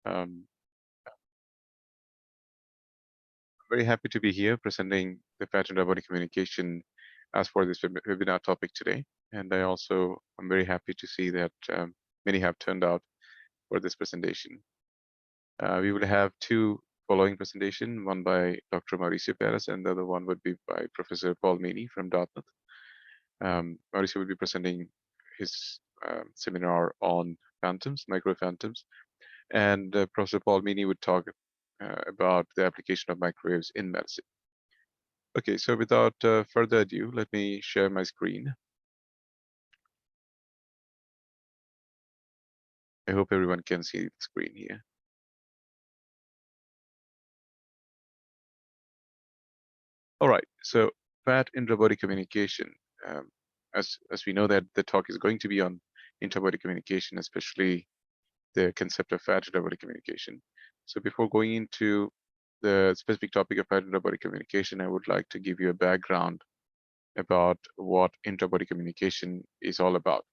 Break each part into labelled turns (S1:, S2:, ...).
S1: Um, very happy to be here presenting the pattern body communication as for this webinar topic today. And I'm very happy to see that many have turned out for this presentation. We will have two following presentation, one by Dr. Mauricio Perez and the other one would be by Professor Paul Meany from Dartmouth. Mauricio will be presenting his seminar on phantoms, microphantoms, and Professor Paul Meany would talk about the application of microwaves in medicine. Okay, so without further ado, let me share my screen. I hope everyone can see the screen here. All right, so PAT intra-body communication. As we know that the talk is going to be on intra-body communication, especially the concept of PAT intra-body communication. So before going into the specific topic of PAT intra-body communication, I would like to give you a background about what intra-body communication is all about.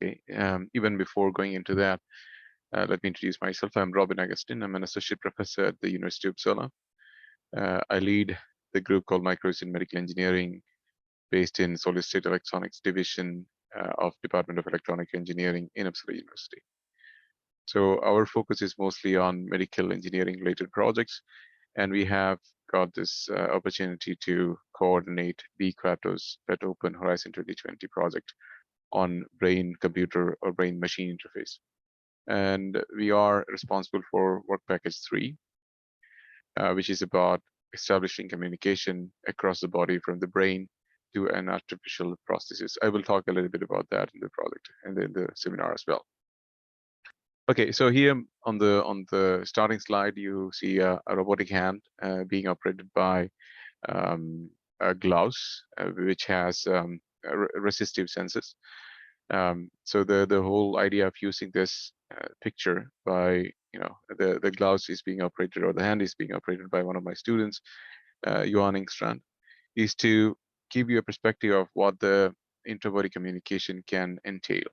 S1: Okay, even before going into that, let me introduce myself. I'm Robin Agustin. I'm an associate professor at the University of Uppsala. I lead the group called Microwaves in Medical Engineering, based in Solid State Electronics Division of Department of Electronic Engineering in Uppsala University. So our focus is mostly on medical engineering related projects, and we have got this opportunity to coordinate B-CRATOS PET Open Horizon 2020 project on brain-computer or brain-machine interface. And we are responsible for work package 3, which is about establishing communication across the body from the brain to an artificial prosthesis. I will talk a little bit about that in the project and in the seminar as well. Okay, so here on the starting slide, you see a robotic hand being operated by gloves, which has resistive sensors. So the whole idea of using this picture by the gloves is being operated, or the hand is being operated by one of my students, Johan Engstrand, is to give you a perspective of what the intra-body communication can entail,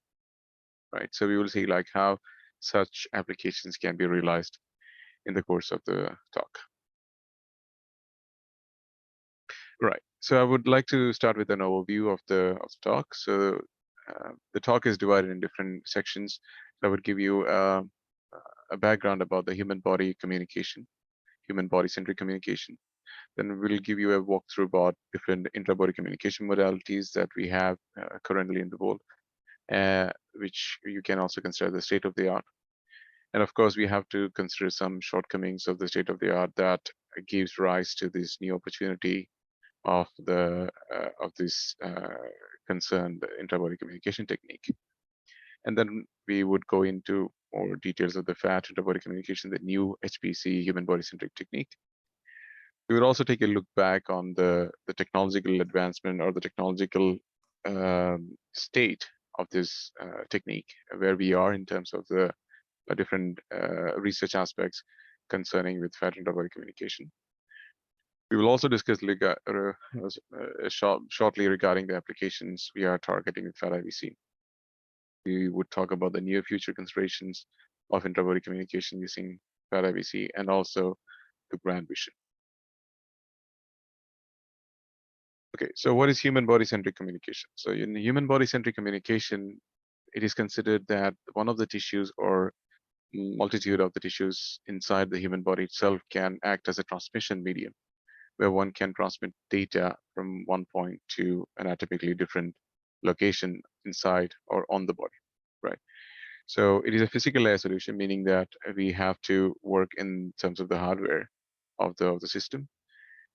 S1: right? So we will see like how such applications can be realized in the course of the talk. Right. So I would like to start with an overview of the talk. So the talk is divided in different sections. I would give you a background about the human body communication, human body centric communication. Then we'll give you a walkthrough about different intra-body communication modalities that we have currently in the world, which you can also consider the state of the art. And of course, we have to consider some shortcomings of the state of the art that gives rise to this new opportunity of this concerned intra-body communication technique. And then we would go into more details of the FAT intra-body communication, the new HPC human body centric technique. We would also take a look back on the technological advancement or the technological state of this technique, where we are in terms of the different research aspects concerning with FAT intra-body communication. We will also discuss shortly regarding the applications we are targeting with FAT-IVC. We would talk about the near future considerations of intra-body communication using FAT-IVC and also the grand vision. Okay, so what is human body-centric communication? So in human body-centric communication, it is considered that one of the tissues or multitude of the tissues inside the human body itself can act as a transmission medium, where one can transmit data from one point to an atypically different location inside or on the body, right? So it is a physical layer solution, meaning that we have to work in terms of the hardware of the system.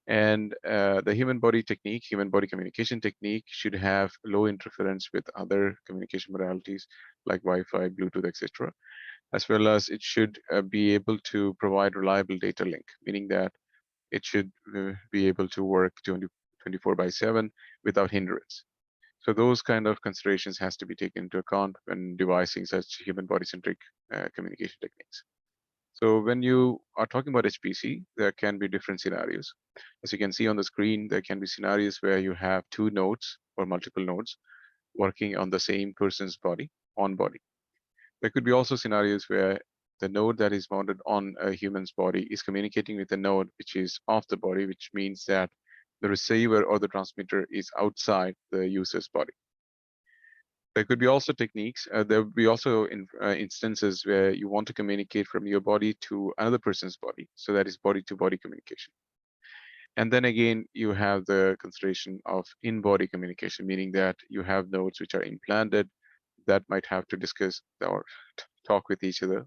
S1: And the human body technique, human body communication technique should have low interference with other communication modalities like Wi-Fi, Bluetooth, etc., as well as it should be able to provide reliable data link, meaning that it should be able to work 24/7 without hindrance. So those kind of considerations has to be taken into account when devising such human body centric communication techniques. So when you are talking about HPC, there can be different scenarios. As you can see on the screen, there can be scenarios where you have two nodes or multiple nodes working on the same person's body, on body. There could be also scenarios where the node that is mounted on a human's body is communicating with a node which is off the body, which means that the receiver or the transmitter is outside the user's body. There could be also techniques. There will be also instances where you want to communicate from your body to another person's body. So that is body-to-body communication. And then again, you have the consideration of in-body communication, meaning that you have nodes which are implanted that might have to discuss or talk with each other,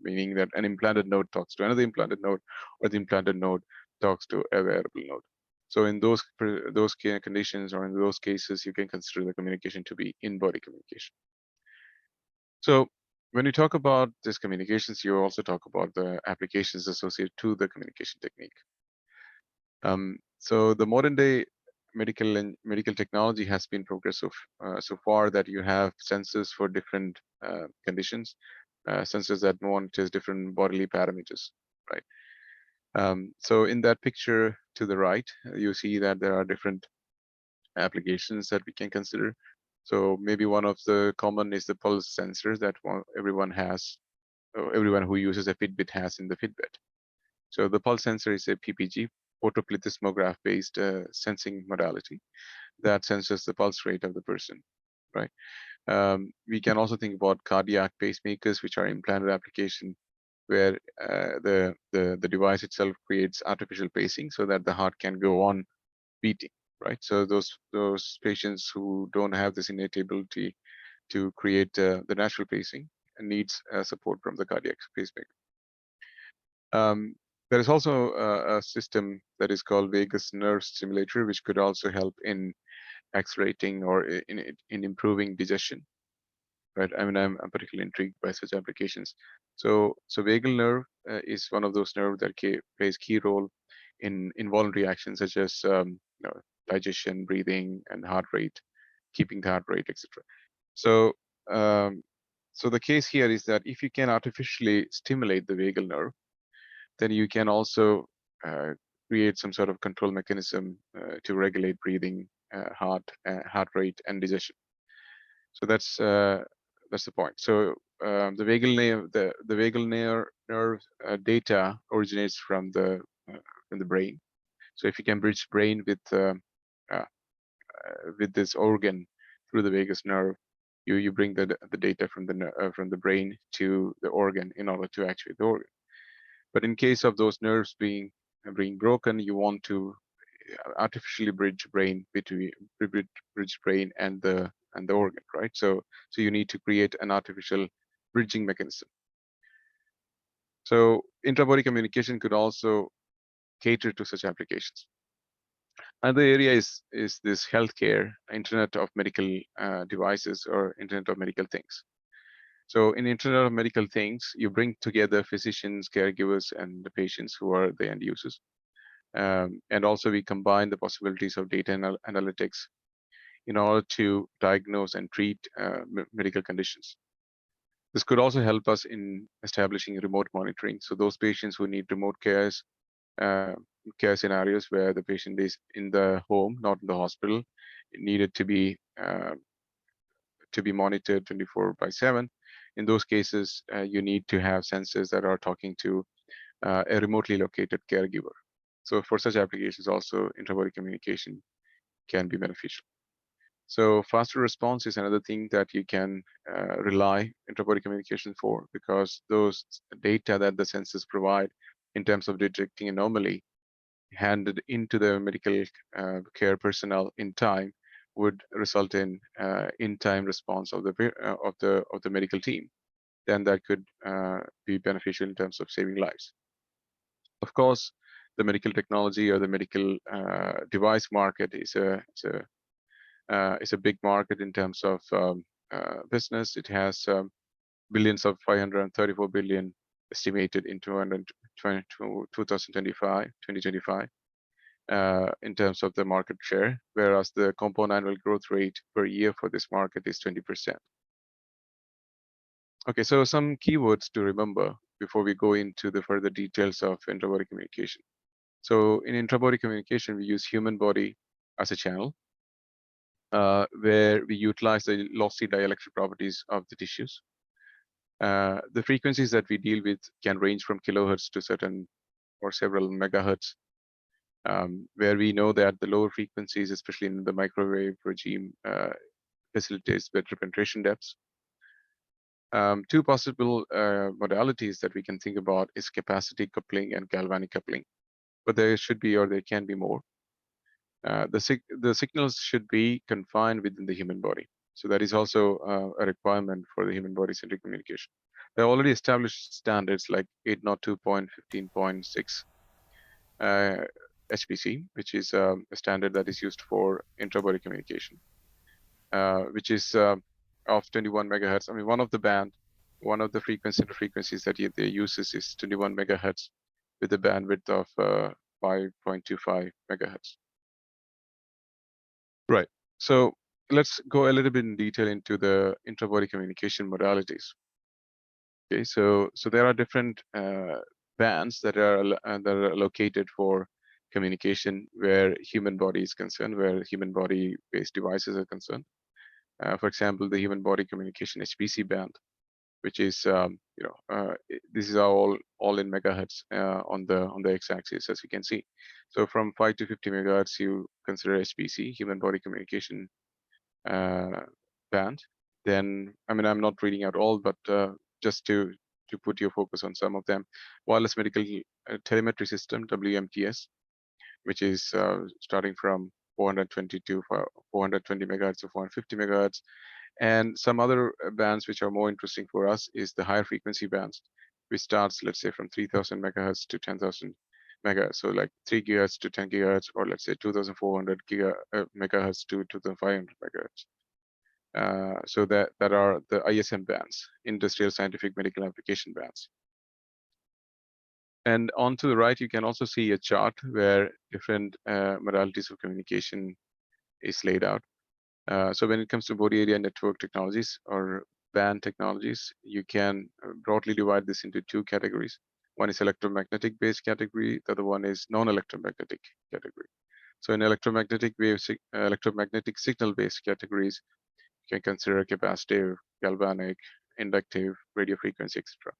S1: meaning that an implanted node talks to another implanted node, or the implanted node talks to a wearable node. So in those conditions or in those cases, you can consider the communication to be in-body communication. So when you talk about these communications, you also talk about the applications associated to the communication technique. So the modern day medical technology has been progressive so far that you have sensors for different conditions, sensors that monitor different bodily parameters, right? So in that picture to the right, you see that there are different applications that we can consider. So maybe one of the common is the pulse sensors that everyone has, everyone who uses a Fitbit has in the Fitbit. So the pulse sensor is a PPG, photoplethysmograph-based sensing modality that senses the pulse rate of the person, right? We can also think about cardiac pacemakers, which are implanted application where the device itself creates artificial pacing so that the heart can go on beating, right? So those patients who don't have this innate ability to create the natural pacing needs support from the cardiac pacemaker. There is also a system that is called vagus nerve stimulator, which could also help in accelerating or in improving digestion. Right. I mean, I'm particularly intrigued by such applications. So vagal nerve is one of those nerves that plays key role in involuntary actions such as digestion, breathing, and heart rate, keeping the heart rate, etc. So um, so the case here is that if you can artificially stimulate the vagal nerve, then you can also create some sort of control mechanism to regulate breathing, heart rate, and digestion. So that's the point. So the vagal nerve data originates from the brain. So if you can bridge brain uh, with this organ through the vagus nerve, you bring the data from the brain to the organ in order to actuate the organ. But in case of those nerves being broken, you want to artificially bridge bridge brain and the organ, right? So you need to create an artificial bridging mechanism. So intra-body communication could also cater to such applications. Another area is this healthcare, Internet of Medical Devices, or Internet of Medical Things. So in Internet of Medical Things, you bring together physicians, caregivers, and the patients who are the end users. And also we combine the possibilities of data analytics in order to diagnose and treat medical conditions. This could also help us in establishing remote monitoring. So those patients who need remote uh, care scenarios where the patient is in the home, not in the hospital, needed to be monitored 24/7. In those cases, you need to have sensors that are talking to a remotely located caregiver. So for such applications, also intra-body communication can be beneficial. So faster response is another thing that you can rely intra-body communication for, because those data that the sensors provide in terms of detecting anomaly handed into the medical care personnel in time would result in time response of the medical team. Then that could be beneficial in terms of saving lives. Of course, the medical technology or the medical device market is a big market in terms of business. It has billions of 534 billion estimated in 2025 in terms of the market share, whereas the compound annual growth rate per year for this market is 20%. Okay, so some keywords to remember before we go into the further details of intra-body communication. So in intra-body communication, we use human body as a channel, where we utilize the lossy dielectric properties of the tissues. The frequencies that we deal with can range from kilohertz to certain or several megahertz, where we know that the lower frequencies, especially in the microwave regime, facilitates better penetration depths. Two possible modalities that we can think about is capacity coupling and galvanic coupling, but there should be, or there can be more. The signals should be confined within the human body. So that is also a requirement for the human body-centric communication. There are already established standards like 802.15.6 HPC, which is a standard that is used for intra-body communication, which is of 21 megahertz. I mean, one of the frequencies that they use is 21 megahertz with a bandwidth of 5.25 megahertz. Right. So let's go a little bit in detail into the intra-body communication modalities. Okay, so there are different bands that are located for communication where human body is concerned, where human body-based devices are concerned. For example, the human body communication HPC band, which is this is all in megahertz on the x-axis, as you can see. So from 5 to 50 megahertz, you consider HPC, human body communication band. Then, I mean, I'm not reading out all, but just to put your focus on some of them. Wireless medical telemetry system, WMTS, which is starting from 420 to 420 megahertz to 450 megahertz. And some other bands which are more interesting for us is the higher frequency bands, which starts, let's say, from 3000 megahertz to 10,000 megahertz. So like 3 gigahertz to 10 gigahertz, or let's say 2400 megahertz to 2500 megahertz. So that are the ISM bands, industrial, scientific, medical application bands. And on to the right, you can also see a chart where different modalities of communication is laid out. So when it comes to body area network technologies or band technologies, you can broadly divide this into two categories. One is electromagnetic based category, the other one is non-electromagnetic category. So in electromagnetic signal based categories, you can consider capacitive, galvanic, inductive, radio frequency, etc.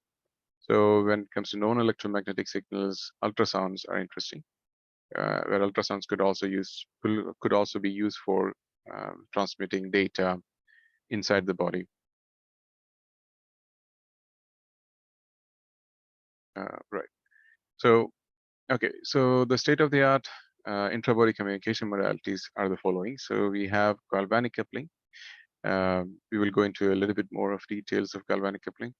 S1: So when it comes to non-electromagnetic signals, ultrasounds are interesting, where ultrasounds could also be used for transmitting data inside the body. Right. So, okay. So the state-of-the-art intra-body communication modalities are the following. So we have galvanic coupling. We will go into a little bit more of details of galvanic coupling,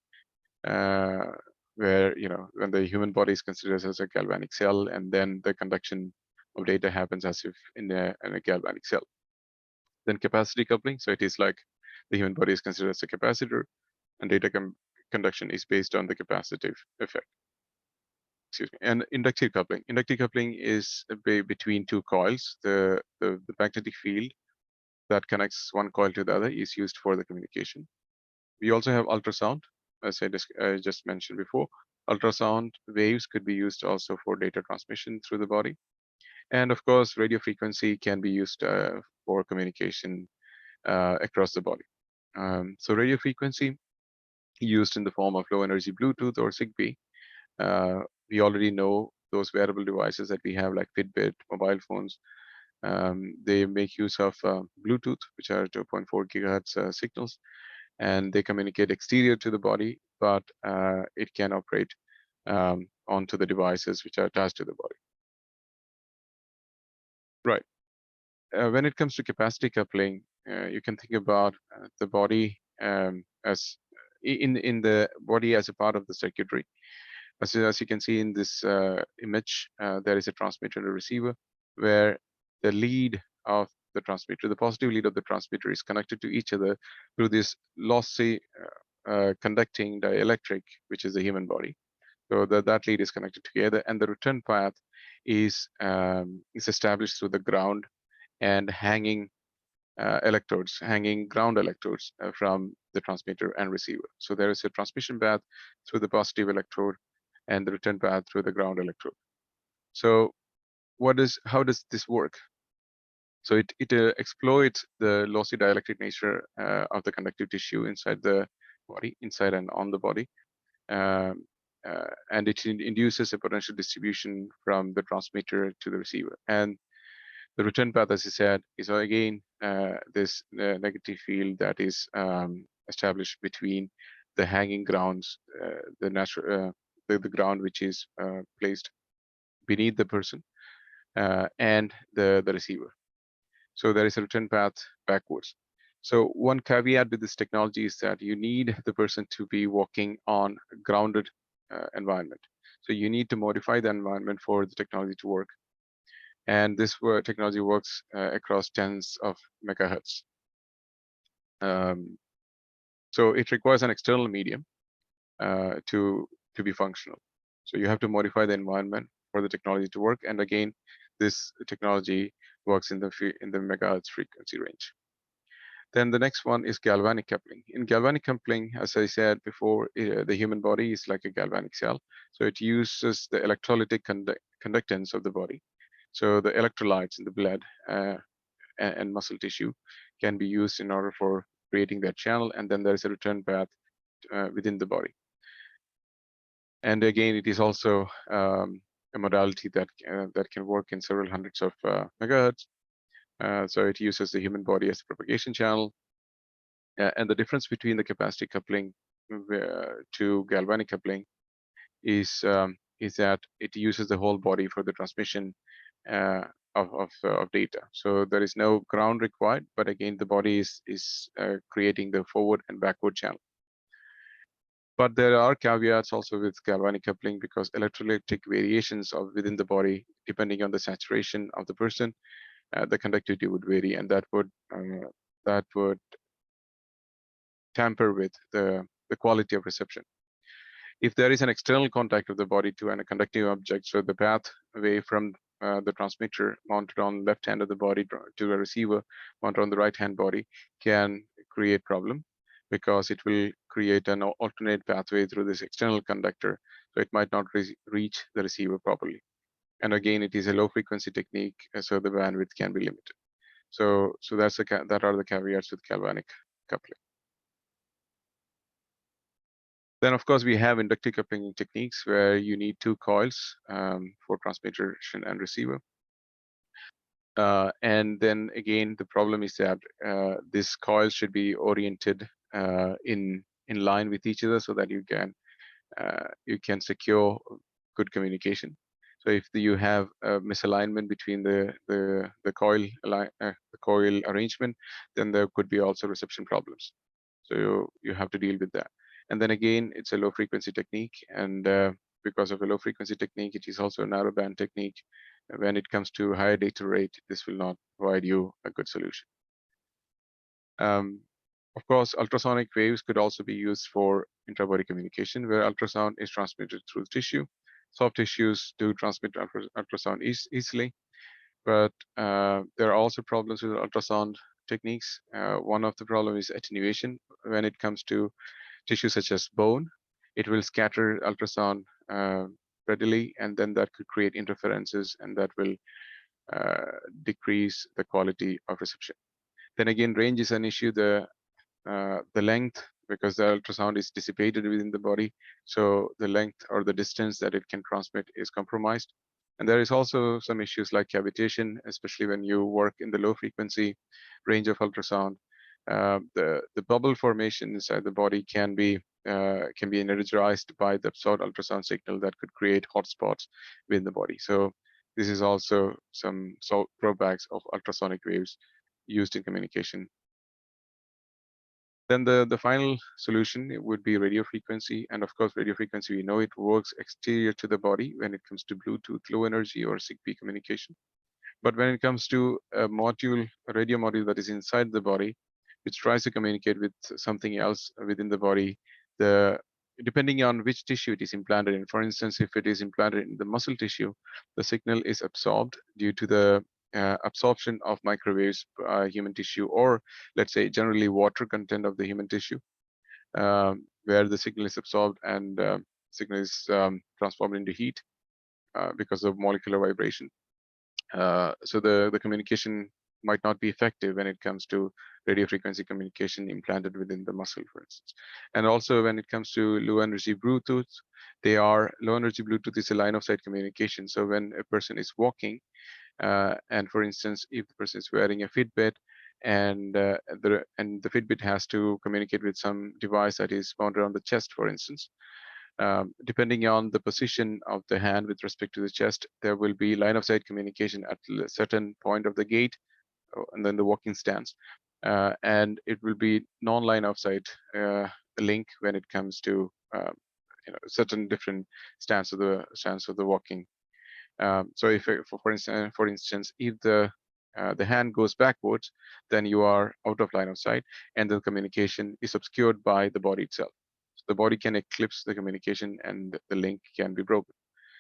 S1: where when the human body is considered as a galvanic cell, and then the conduction of data happens as if in a galvanic cell. Then capacity coupling. So it is like the human body is considered as a capacitor, and data conduction is based on the capacitive effect. Excuse me. And inductive coupling. Inductive coupling is between two coils. The magnetic field that connects one coil to the other is used for the communication. We also have ultrasound, as I just mentioned before. Ultrasound waves could be used also for data transmission through the body. And of course, radio frequency can be used for communication across the body. So radio frequency used in the form of low energy Bluetooth or Zigbee. We already know those wearable devices that we have like Fitbit, mobile phones. They make use of Bluetooth, which are 2.4 gigahertz signals, and they communicate exterior to the body, but it can operate onto the devices which are attached to the body. Right. When it comes to capacity coupling, you can think about the body as in the body as a part of the circuitry. As you can see in this image, there is a transmitter and a receiver, where the lead of the transmitter, the positive lead of the transmitter, is connected to each other through this lossy conducting dielectric, which is the human body. So that lead is connected together, and the return path is established through the ground and hanging ground electrodes from the transmitter and receiver. So there is a transmission path through the positive electrode and the return path through the ground electrode. So how does this work? So it exploits the lossy dielectric nature of the conductive tissue inside the body, inside and on the body. Um, and it induces a potential distribution from the transmitter to the receiver. And the return path, as I said, is again this negative field that is established between the hanging grounds, the natural, the ground which is placed beneath the person, and the receiver. So there is a return path backwards. So one caveat with this technology is that you need the person to be walking on a grounded environment. So you need to modify the environment for the technology to work. And this technology works across tens of megahertz. Um, so it requires an external medium to be functional. So you have to modify the environment for the technology to work. And again, this technology works in the megahertz frequency range. Then the next one is galvanic coupling. In galvanic coupling, as I said before, the human body is like a galvanic cell. So it uses the electrolytic conductance of the body. So the electrolytes in the blood and muscle tissue can be used in order for creating that channel. And then there is a return path within the body. And again, it is also a modality that can work in several hundreds of megahertz. So it uses the human body as a propagation channel. And the difference between the capacitive coupling to galvanic coupling is that it uses the whole body for the transmission uh, of data. So there is no ground required, but again, the body is creating the forward and backward channel. But there are caveats also with galvanic coupling because electrolytic variations of within the body, depending on the saturation of the person, the conductivity would vary, and that would tamper with the quality of reception. If there is an external contact of the body to a conducting object, so the path away from the transmitter mounted on left hand of the body to a receiver mounted on the right hand body can create problem because it will create an alternate pathway through this external conductor, so it might not reach the receiver properly. And again, it is a low frequency technique, so the bandwidth can be limited. So that are the caveats with galvanic coupling. Then, of course, we have inductive coupling techniques where you need two coils for transmission and receiver. And then again, the problem is that this coil should be oriented in line with each other so that you can secure good communication. So if you have a misalignment between the coil arrangement, then there could be also reception problems. So you have to deal with that. And then again, it's a low frequency technique, and because of a low frequency technique, it is also a narrow band technique. When it comes to higher data rate, this will not provide you a good solution. Of course, ultrasonic waves could also be used for intra-body communication, where ultrasound is transmitted through tissue. Soft tissues do transmit ultrasound easily, but there are also problems with ultrasound techniques. One of the problems is attenuation. When it comes to tissue such as bone, it will scatter ultrasound readily, and then that could create interferences, and that will decrease the quality of reception. Then again, range is an issue. The length, because the ultrasound is dissipated within the body, so the length or the distance that it can transmit is compromised. And there is also some issues like cavitation, especially when you work in the low frequency range of ultrasound. The bubble formation inside the body can be energized by the absorbed ultrasound signal that could create hotspots within the body. So this is also some drawbacks of ultrasonic waves used in communication. Then the final solution would be radio frequency. And of course, radio frequency, we know it works exterior to the body when it comes to Bluetooth low energy or ZigBee communication. But when it comes to a radio module that is inside the body, which tries to communicate with something else within the body, depending on which tissue it is implanted in. For instance, if it is implanted in the muscle tissue, the signal is absorbed due to the absorption of microwaves by human tissue, or let's say generally water content of the human tissue, where the signal is absorbed and signal is transformed into heat because of molecular vibration. So the communication might not be effective when it comes to radio frequency communication implanted within the muscle, for instance. And also when it comes to low energy Bluetooth, low energy Bluetooth is a line of sight communication. So when a person is walking, and for instance, if the person is wearing a Fitbit and the Fitbit has to communicate with some device that is mounted on the chest, for instance, depending on the position of the hand with respect to the chest, there will be line of sight communication at a certain point of the gait, and then the walking stance, and it will be non-line of sight link when it comes to certain different stance of the walking. So if for instance, if the hand goes backwards, then you are out of line of sight, and the communication is obscured by the body itself. So the body can eclipse the communication, and the link can be broken.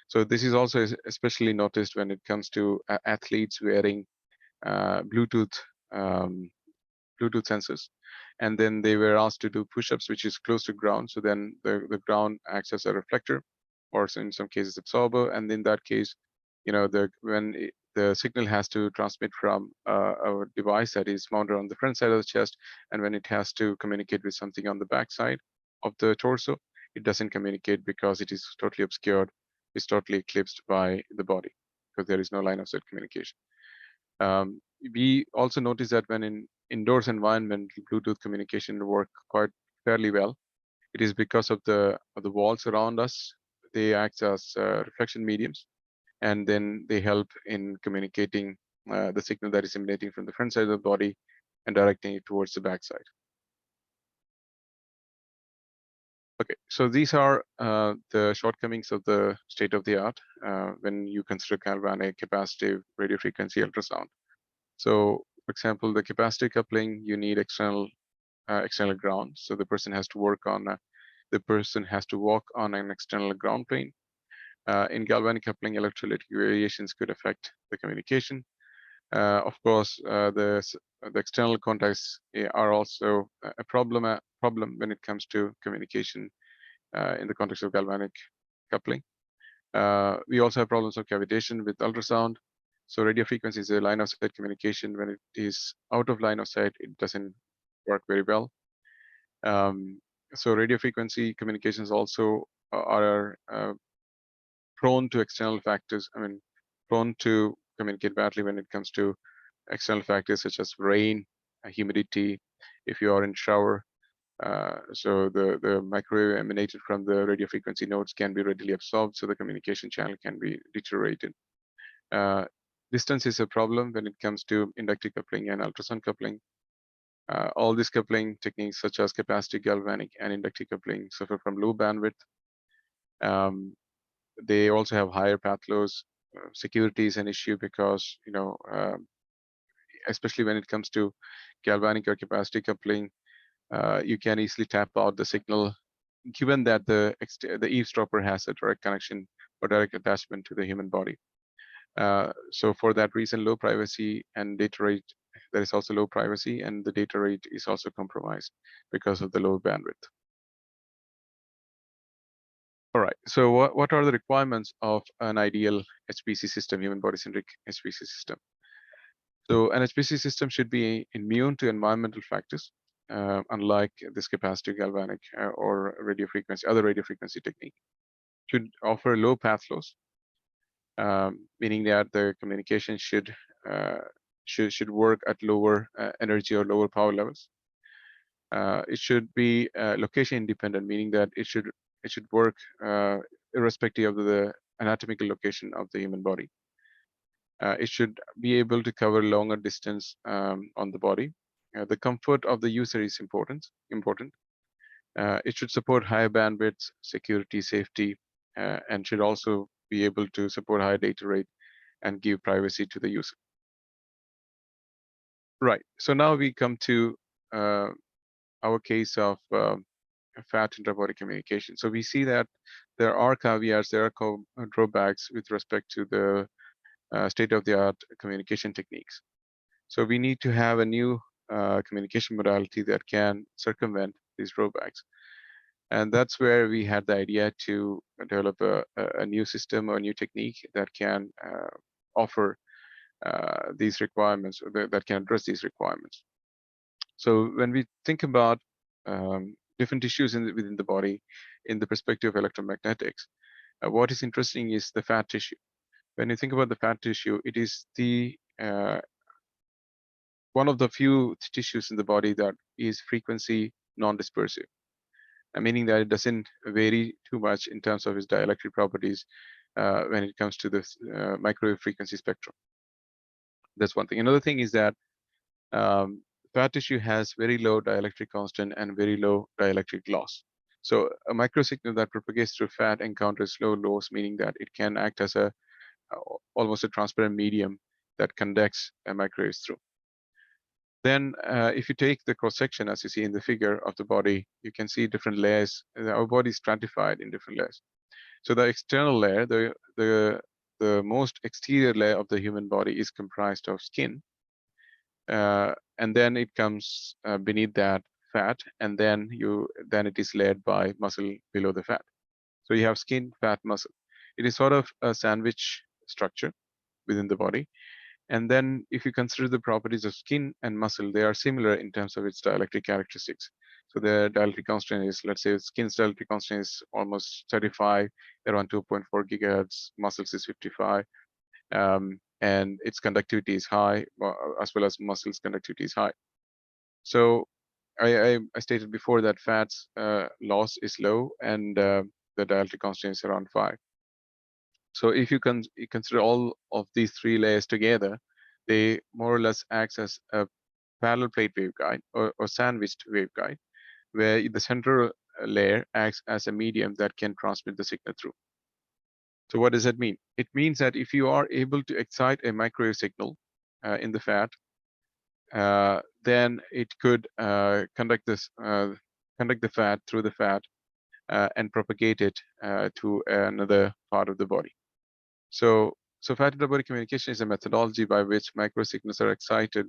S1: So this is also especially noticed when it comes to athletes wearing Bluetooth um, Bluetooth sensors, and then they were asked to do push-ups, which is close to ground. So then the ground acts as a reflector, or in some cases absorber. And in that case, the signal has to transmit from a device that is mounted on the front side of the chest, and when it has to communicate with something on the back side of the torso, it doesn't communicate because it is totally obscured, it's totally eclipsed by the body because there is no line of sight communication. We also notice that when in indoors environment, Bluetooth communication work quite fairly well. It is because of the walls around us. They act as reflection mediums, and then they help in communicating the signal that is emanating from the front side of the body and directing it towards the back side. Okay, so these are the shortcomings of the state of the art when you consider galvanic, capacitive, radio frequency ultrasound. So, for example, the capacitive coupling, you need external ground. So the person has to walk on an external ground plane. In galvanic coupling, electrolytic variations could affect the communication. Of course, the external contacts are also a problem when it comes to communication in the context of galvanic coupling. We also have problems of cavitation with ultrasound. So radio frequency is a line of sight communication. When it is out of line of sight, it doesn't work very well. So radio frequency communications also are prone to external factors. I mean, prone to communicate badly when it comes to external factors such as rain, humidity, if you are in shower. So the microwave emanated from the radio frequency nodes can be readily absorbed, so the communication channel can be deteriorated. Uh, Distance is a problem when it comes to inductive coupling and ultrasound coupling. All these coupling techniques, such as capacitive, galvanic, and inductive coupling, suffer from low bandwidth. They also have higher path loss. Security is an issue because, especially when it comes to galvanic or capacitive coupling, you can easily tap out the signal, given that the eavesdropper has a direct connection or direct attachment to the human body. So for that reason, low privacy and data rate, there is also low privacy, and the data rate is also compromised because of the low bandwidth. All right, so what are the requirements of an ideal HPC system, human body-centric HPC system? So an HPC system should be immune to environmental factors, unlike this capacitive, galvanic, or other radio frequency technique. Should offer low path loss, meaning that the communication should work at lower energy or lower power levels. It should be location independent, meaning that it should work irrespective of the anatomical location of the human body. It should be able to cover longer distance on the body. The comfort of the user is important. It should support higher bandwidth, security, safety, and should also be able to support high data rate and give privacy to the user. Right. So now we come to our case of fat intra-body communication. So we see that there are caveats, there are drawbacks with respect to the state-of-the-art communication techniques. So we need to have a new communication modality that can circumvent these drawbacks. And that's where we had the idea to develop a new system or a new technique that can offer these requirements, or that can address these requirements. So when we think about different tissues within the body in the perspective of electromagnetics, what is interesting is the fat tissue. When you think about the fat tissue, it is the one of the few tissues in the body that is frequency non-dispersive, meaning that it doesn't vary too much in terms of its dielectric properties when it comes to the microwave frequency spectrum. That's one thing. Another thing is that fat tissue has very low dielectric constant and very low dielectric loss. So a microsignal that propagates through fat encounters low loss, meaning that it can act as a almost a transparent medium that conducts microwaves through. Then if you take the cross section, as you see in the figure of the body, you can see different layers. Our body is stratified in different layers. So the external layer, the most exterior layer of the human body is comprised of skin. And then it comes beneath that fat, and then it is layered by muscle below the fat. So you have skin, fat, muscle. It is sort of a sandwich structure within the body. And then if you consider the properties of skin and muscle, they are similar in terms of its dielectric characteristics. So the dielectric constant is, let's say, skin's dielectric constant is almost 35, around 2.4 gigahertz, muscles is 55, and its conductivity is high, as well as muscles conductivity is high. So I stated before that fat's loss is low, and the dielectric constant is around 5. So if you consider all of these three layers together, they more or less act as a parallel plate waveguide or sandwiched waveguide, where the central layer acts as a medium that can transmit the signal through. So what does that mean? It means that if you are able to excite a microwave signal in the fat, then it could conduct the fat through the fat and propagate it to another part of the body. So fat intra-body communication is a methodology by which microsignals are excited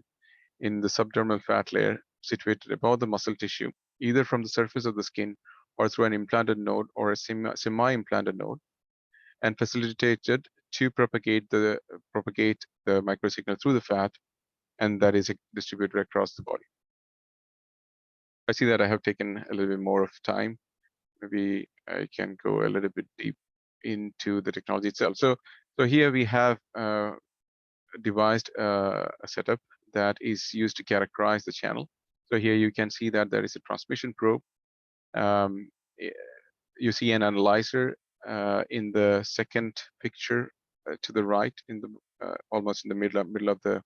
S1: in the subdermal fat layer situated above the muscle tissue, either from the surface of the skin or through an implanted node or a semi-implanted node, and facilitated to propagate the microsignal through the fat, and that is distributed across the body. I see that I have taken a little bit more of time. Maybe I can go a little bit deep into the technology itself. So here we have devised a setup that is used to characterize the channel. So here you can see that there is a transmission probe. You see an analyzer in the second picture to the right, in the almost in the middle of the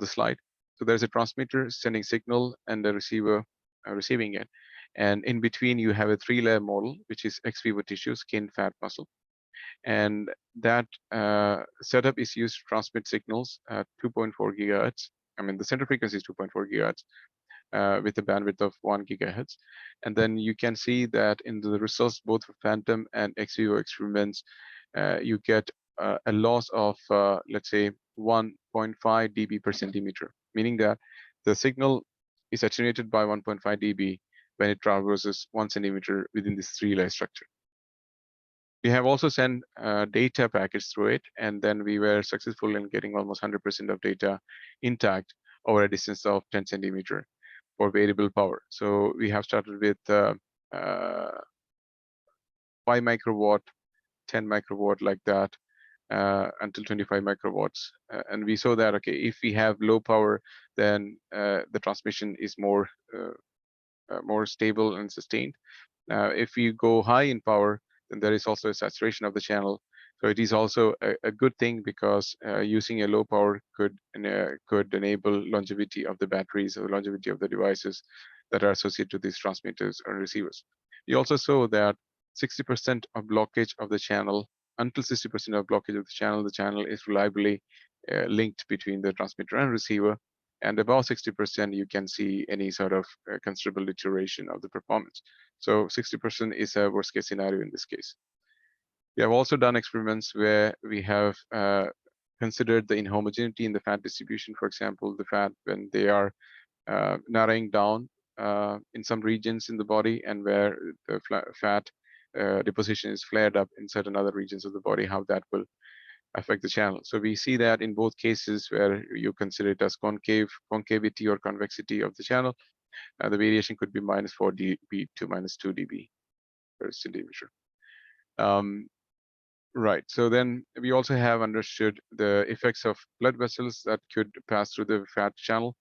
S1: slide. So there's a transmitter sending signal and a receiver receiving it. And in between, you have a 3-layer model, which is ex vivo tissue, skin, fat, muscle. And that setup is used to transmit signals at 2.4 gigahertz. I mean, the center frequency is 2.4 gigahertz with a bandwidth of 1 gigahertz. And then you can see that in the results, both for phantom and ex vivo experiments, you get a loss of, let's say, 1.5 dB per centimeter, meaning that the signal is attenuated by 1.5 dB when it traverses 1 centimeter within this 3-layer structure. We have also sent data packets through it, and then we were successful in getting almost 100% of data intact over a distance of 10 centimeter for variable power. So we have started with 5 microwatt, 10 microwatt like that, until 25 microwatts. And we saw that, okay, if we have low power, then the transmission is more stable and sustained. If you go high in power, then there is also a saturation of the channel. So it is also a good thing, because using a low power could enable longevity of the batteries or longevity of the devices that are associated to these transmitters or receivers. You also saw that 60% of blockage of the channel, until 60% of blockage of the channel is reliably linked between the transmitter and receiver. And above 60%, you can see any sort of considerable deterioration of the performance. So 60% is a worst case scenario in this case. We have also done experiments where we have considered the inhomogeneity in the fat distribution. For example, the fat, when they are narrowing down in some regions in the body, and where the fat deposition is flared up in certain other regions of the body, how that will affect the channel. So we see that in both cases where you consider it as concavity or convexity of the channel, the variation could be -4 dB to -2 dB per centimeter. Um, right. So then we also have understood the effects of blood vessels that could pass through the fat channel.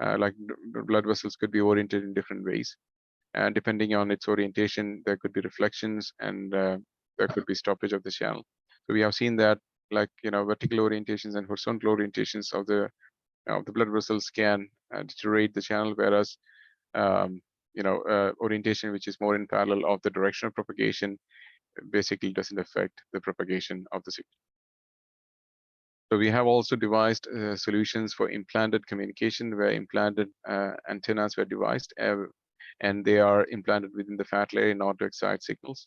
S1: Like blood vessels could be oriented in different ways, and depending on its orientation, there could be reflections and there could be stoppage of the channel. So we have seen that, like vertical orientations and horizontal orientations of the blood vessels can deteriorate the channel, whereas um, orientation which is more in parallel of the direction of propagation basically doesn't affect the propagation of the signal. So we have also devised solutions for implanted communication, where implanted antennas were devised, and they are implanted within the fat layer in order to excite signals.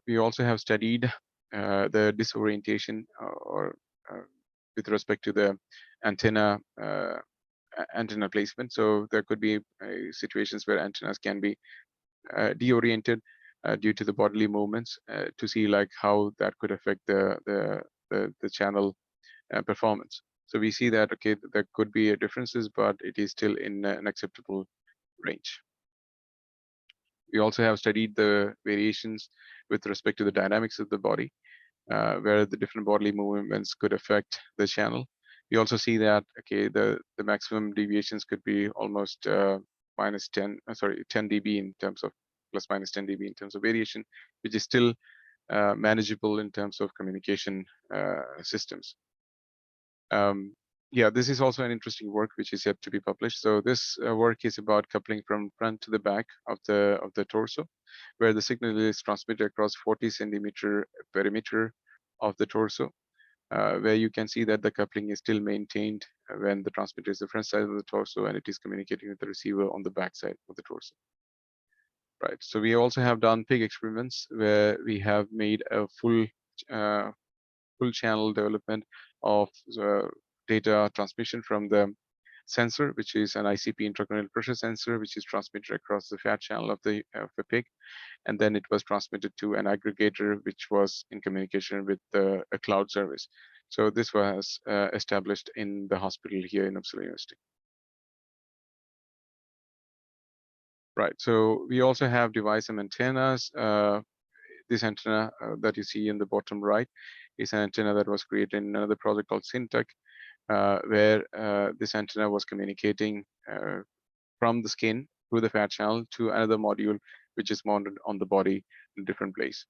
S1: We also have studied the disorientation or with respect to the antenna antenna placement. So there could be situations where antennas can be deoriented due to the bodily movements to see like how that could affect the channel performance. So we see that okay, there could be differences, but it is still in an acceptable range. We also have studied the variations with respect to the dynamics of the body, where the different bodily movements could affect the channel. We also see that okay, the maximum deviations could be almost minus 10, 10 dB in terms of plus minus 10 dB in terms of variation, which is still manageable in terms of communication systems. Yeah, this is also an interesting work which is yet to be published. So this work is about coupling from front to the back of the torso, where the signal is transmitted across 40 centimeter perimeter of the torso, where you can see that the coupling is still maintained when the transmitter is the front side of the torso and it is communicating with the receiver on the back side of the torso. Right. So we also have done pig experiments where we have made a full channel development of data transmission from the sensor, which is an ICP intracranial pressure sensor, which is transmitted across the fat channel of the pig, and then it was transmitted to an aggregator, which was in communication with a cloud service. So this was established in the hospital here in Uppsala University. Right. So we also have device some antennas. This antenna that you see in the bottom right is an antenna that was created in another project called Syntec, where this antenna was communicating from the skin through the fat channel to another module, which is mounted on the body in a different place.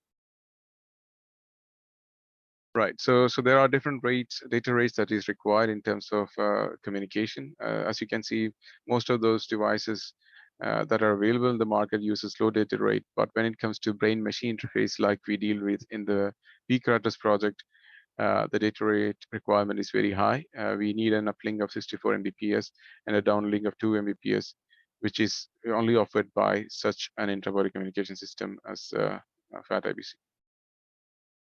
S1: Right. So there are different data rates that is required in terms of communication. As you can see, most of those devices that are available in the market use a slow data rate. But when it comes to brain-machine interface, like we deal with in the B-CRATOS project, the data rate requirement is very high. We need an uplink of 64 Mbps and a downlink of 2 Mbps, which is only offered by such an intra-body communication system as FAT IBC.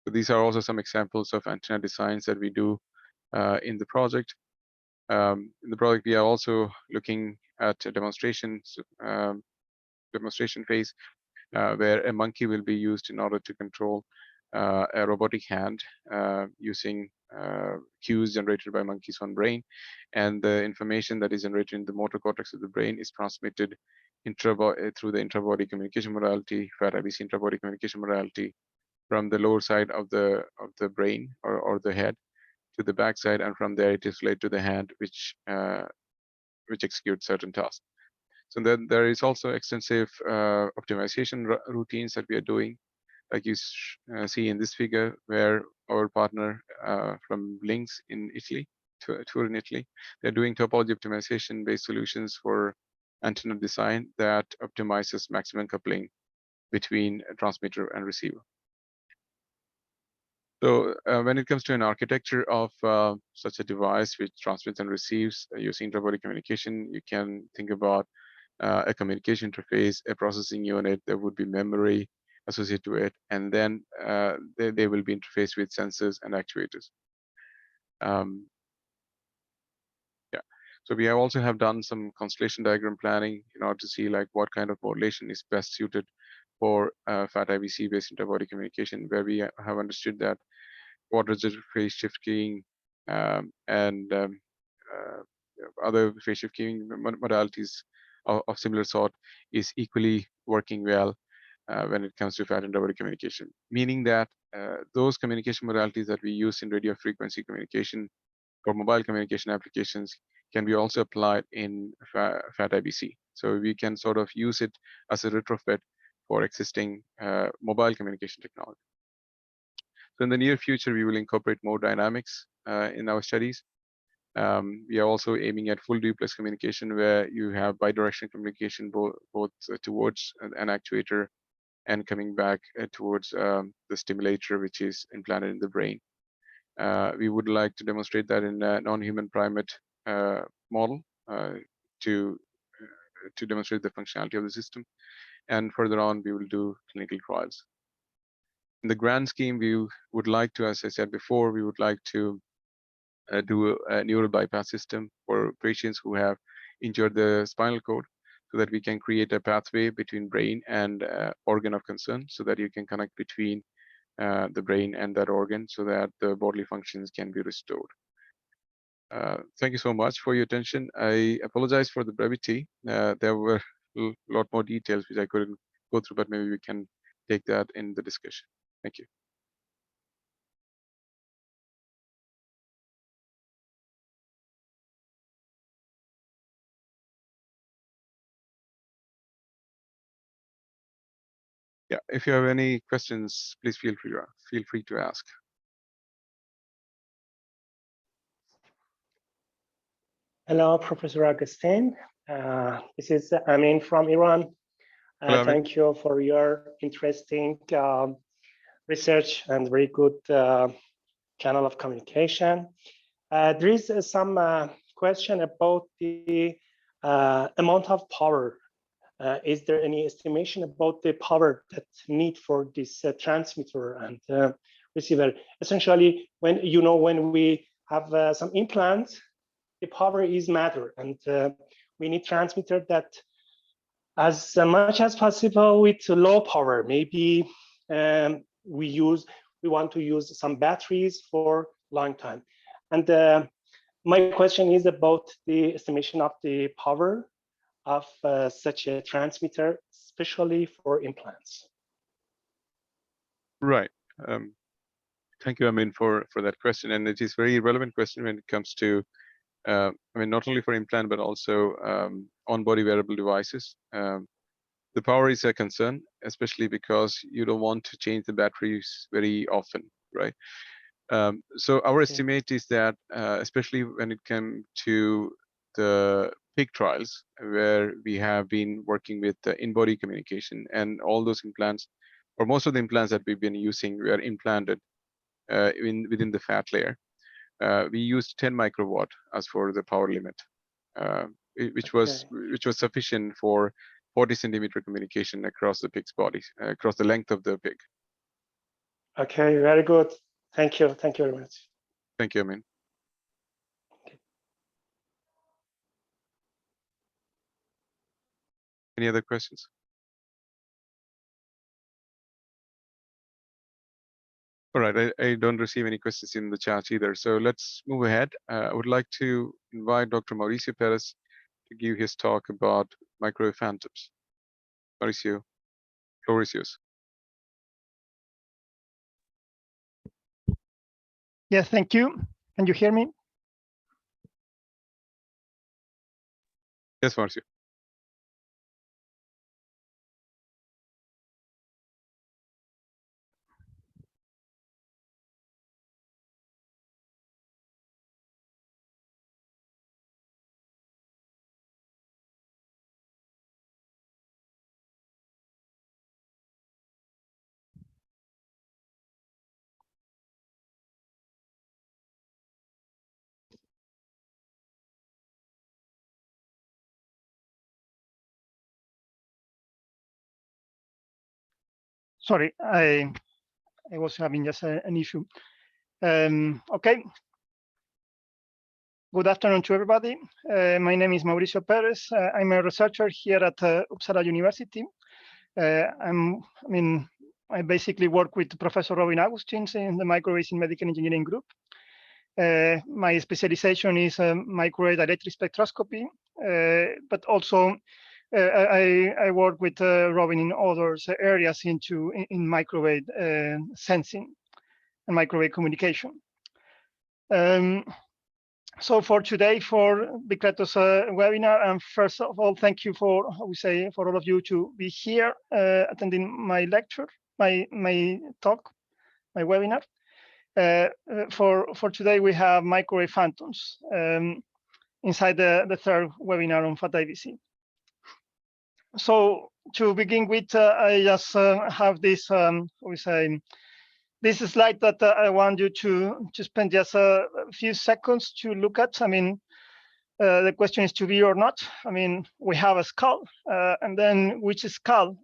S1: So these are also some examples of antenna designs that we do in the project. In the project, we are also looking at a demonstration phase where a monkey will be used in order to control a robotic hand using cues generated by monkey's own brain, and the information that is generated in the motor cortex of the brain is transmitted through the intra-body communication modality, FAT IBC intra-body communication modality, from the lower side of the brain or the head to the back side, and from there it is relayed to the hand, which executes certain tasks. So then there is also extensive optimization routines that we are doing, like you see in this figure, where our partner from Links in Italy, tour in Italy, they're doing topology optimization based solutions for antenna design that optimizes maximum coupling between a transmitter and receiver. So when it comes to an architecture of such a device which transmits and receives using intra-body communication, you can think about a communication interface, a processing unit. There would be memory associated to it, and then they will be interfaced with sensors and actuators. Yeah. So we have also have done some constellation diagram planning in order to see like what kind of modulation is best suited for FAT IBC based inter-body communication, where we have understood that quadrilateral phase shift keying, and other phase shift keying modalities of similar sort is equally working well when it comes to fat interbody communication, meaning that those communication modalities that we use in radio frequency communication for mobile communication applications can be also applied in fat IBC. So we can sort of use it as a retrofit for existing mobile communication technology. So in the near future, we will incorporate more dynamics in our studies. We are also aiming at full duplex communication, where you have bidirectional communication both towards an actuator and coming back towards the stimulator, which is implanted in the brain. We would like to demonstrate that in a non-human primate model to demonstrate the functionality of the system. And further on, we will do clinical trials. In the grand scheme, we would like to, as I said before, we would like to do a neural bypass system for patients who have injured the spinal cord, so that we can create a pathway between brain and organ of concern, so that you can connect between the brain and that organ, so that the bodily functions can be restored. Thank you so much for your attention. I apologize for the brevity. There were a lot more details which I couldn't go through, but maybe we can take that in the discussion. Thank you. Yeah, if you have any questions, please feel free to ask.
S2: Hello, Professor Augustine. This is Amin from Iran.
S1: Hello,
S2: thank you for your interesting research and very good channel of communication. There is some question about the amount of power. Is there any estimation about the power that need for this transmitter and receiver? Essentially, when we have some implants, the power is matter, and we need transmitter that as much as possible with low power. Maybe we want to use some batteries for long time. And my question is about the estimation of the power of such a transmitter, especially for implants.
S1: Right. Thank you, Amin, for that question. And it is very relevant question when it comes to, I mean, not only for implant, but also on-body wearable devices. The power is a concern, especially because you don't want to change the batteries very often, right? So our estimate is that, especially when it comes to the pig trials, where we have been working with the in-body communication, and all those implants, or most of the implants that we've been using, were implanted within the fat layer. We used 10 microwatt as for the power limit, which was sufficient for 40 centimeter communication across the pig's body, across the length of the pig.
S2: Okay, very good. Thank you. Thank you very much.
S1: Thank you, Amin.
S2: Okay.
S1: Any other questions? All right, I don't receive any questions in the chat either. So let's move ahead. I would like to invite Dr. Mauricio Perez to give his talk about microwave phantoms. Mauricio, floor is yours.
S3: Yes, thank you. Can you hear me?
S1: Yes, Mauricio.
S3: Sorry, I was having just an issue. Okay. Good afternoon to everybody. My name is Mauricio Perez. I'm a researcher here at Uppsala University. I basically work with Professor Robin Agustins in the microwaves in medical engineering group. My specialization is microwave electric spectroscopy, but also I work with Robin in other areas in microwave sensing and microwave communication. So for today, for B-CRATOS webinar, and first of all, thank you for all of you to be here attending my lecture, my talk, my webinar. For today, we have microwave phantoms inside the third webinar on FAT-IBC. So to begin with, I just have this this slide that I want you to spend just a few seconds to look at. I mean, the question is to be or not. I mean, we have a skull, and then which skull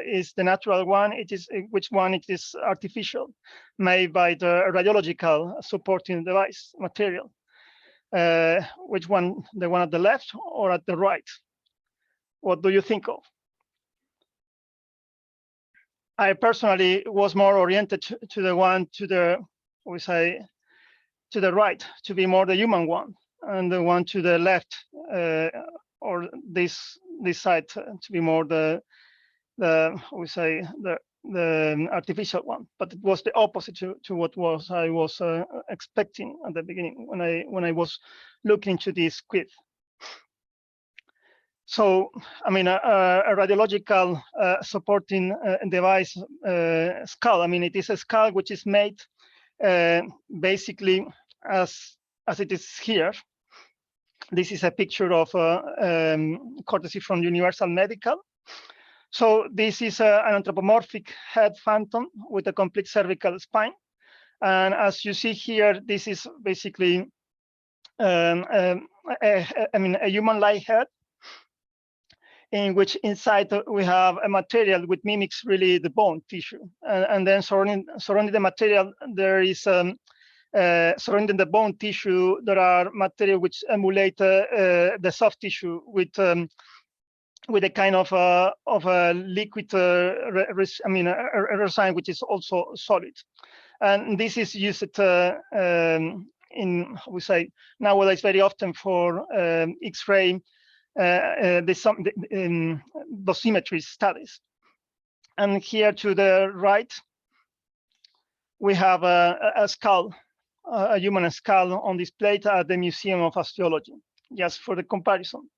S3: is the natural one? Which one it is artificial, made by the radiological supporting device material? Which one? The one at the left or at the right? What do you think of? I personally was more oriented to the one to the right, to be more the human one, and the one to the left or this side to be more the artificial one. But it was the opposite to what I was expecting at the beginning when I was looking into this quiz. So, I mean, a radiological supporting device skull. I mean, it is a skull which is made basically as it is here. This is a picture of courtesy from Universal Medical. So this is an anthropomorphic head phantom with a complete cervical spine. And as you see here, this is basically, a human-like head, in which inside we have a material which mimics really the bone tissue, and then surrounding the material there is surrounding the bone tissue there are material which emulate the soft tissue with a kind of a liquid a resin which is also solid, and this is used in nowadays very often for X-ray dosimetry studies. And here to the right, we have a skull, a human skull on display at the Museum of Osteology, just for the comparison.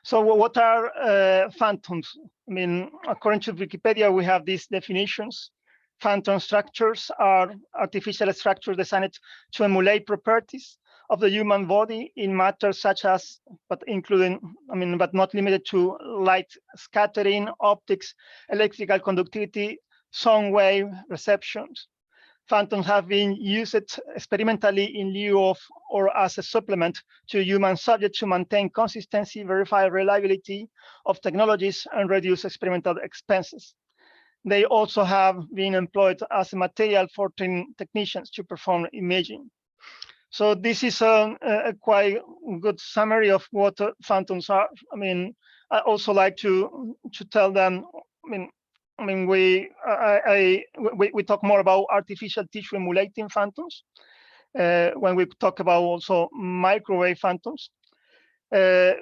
S3: So what are phantoms? I mean, according to Wikipedia, we have these definitions. Phantom structures are artificial structures designed to emulate properties of the human body in matters such as, but not limited to light scattering, optics, electrical conductivity, sound wave receptions. Phantoms have been used experimentally in lieu of or as a supplement to human subjects to maintain consistency, verify reliability of technologies, and reduce experimental expenses. They also have been employed as a material for training technicians to perform imaging. So this is a quite good summary of what phantoms are. I mean, I also like to tell them. We talk more about artificial tissue emulating phantoms when we talk about also microwave phantoms,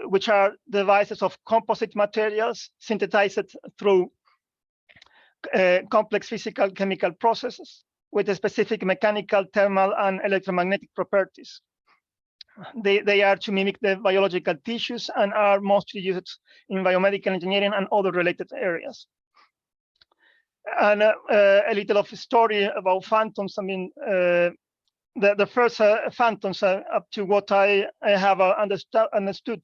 S3: which are devices of composite materials synthesized through complex physical chemical processes with a specific mechanical, thermal, and electromagnetic properties. They are to mimic the biological tissues and are mostly used in biomedical engineering and other related areas. And a little of a story about phantoms. I mean, the first phantoms, up to what I have understood,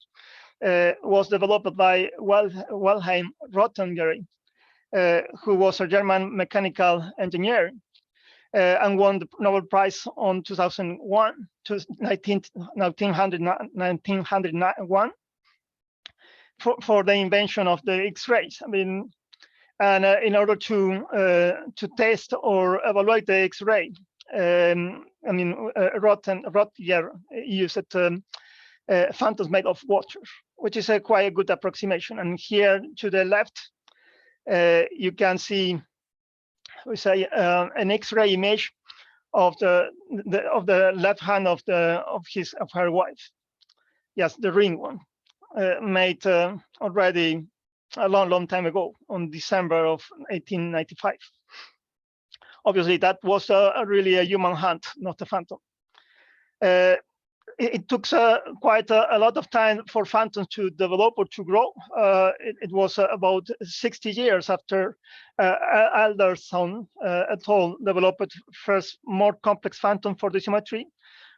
S3: was developed by Wilhelm Röntgen, who was a German mechanical engineer and won the Nobel Prize on 1901 for the invention of the X-rays. I mean, and in order to test or evaluate the X-ray, Röntgen used phantoms made of water, which is quite a good approximation. And here to the left, you can see we say an X-ray image of the left hand of her wife. Yes, the ring one, made already a long time ago, on December of 1895. Obviously, that was really a human hand, not a phantom. It took quite a lot of time for phantoms to develop or to grow. It was about 60 years after Alderson et al. Developed first more complex phantom for dosimetry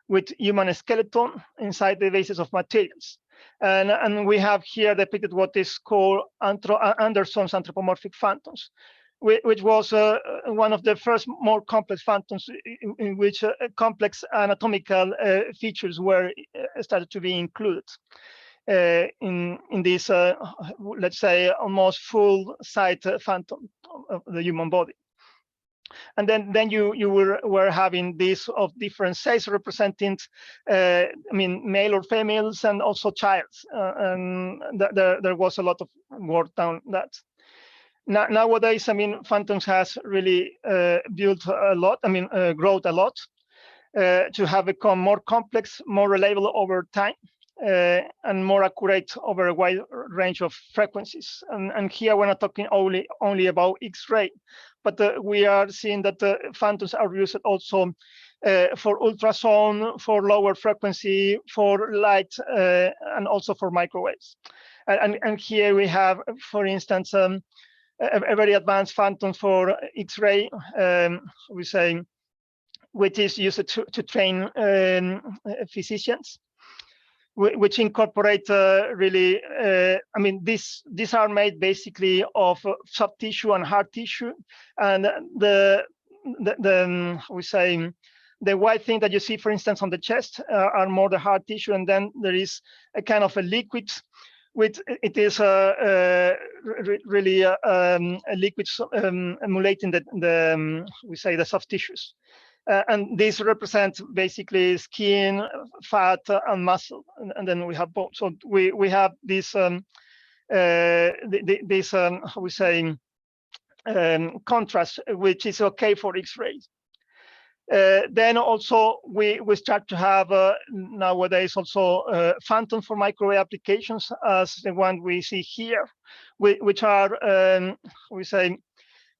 S3: with human skeleton inside the bases of materials. And we have here depicted what is called Anderson's anthropomorphic phantoms, which was one of the first more complex phantoms in which complex anatomical features were started to be included in this, let's say, almost full-size phantom of the human body. And then you were having this of different sizes representing, I mean, male or females, and also childs. And there was a lot of work on that. Nowadays, I mean, phantoms has really built a lot. I mean, growth a lot to have become more complex, more reliable over time, and more accurate over a wide range of frequencies. And here we're not talking only about X-ray, but we are seeing that the phantoms are used also for ultrasound, for lower frequency, for light, and also for microwaves. And here we have, for instance, a very advanced phantom for X-ray, we say, which is used to train physicians, which incorporate really, I mean, these are made basically of soft tissue and hard tissue, and we say the white thing that you see, for instance, on the chest are more the hard tissue, and then there is a kind of a liquid, which it is really a liquid emulating we say the soft tissues. And these represent basically skin, fat, and muscle, and then we have both. So we have this how we say contrast, which is okay for X-rays. Then also we start to have nowadays also phantoms for microwave applications, as the one we see here, which are we say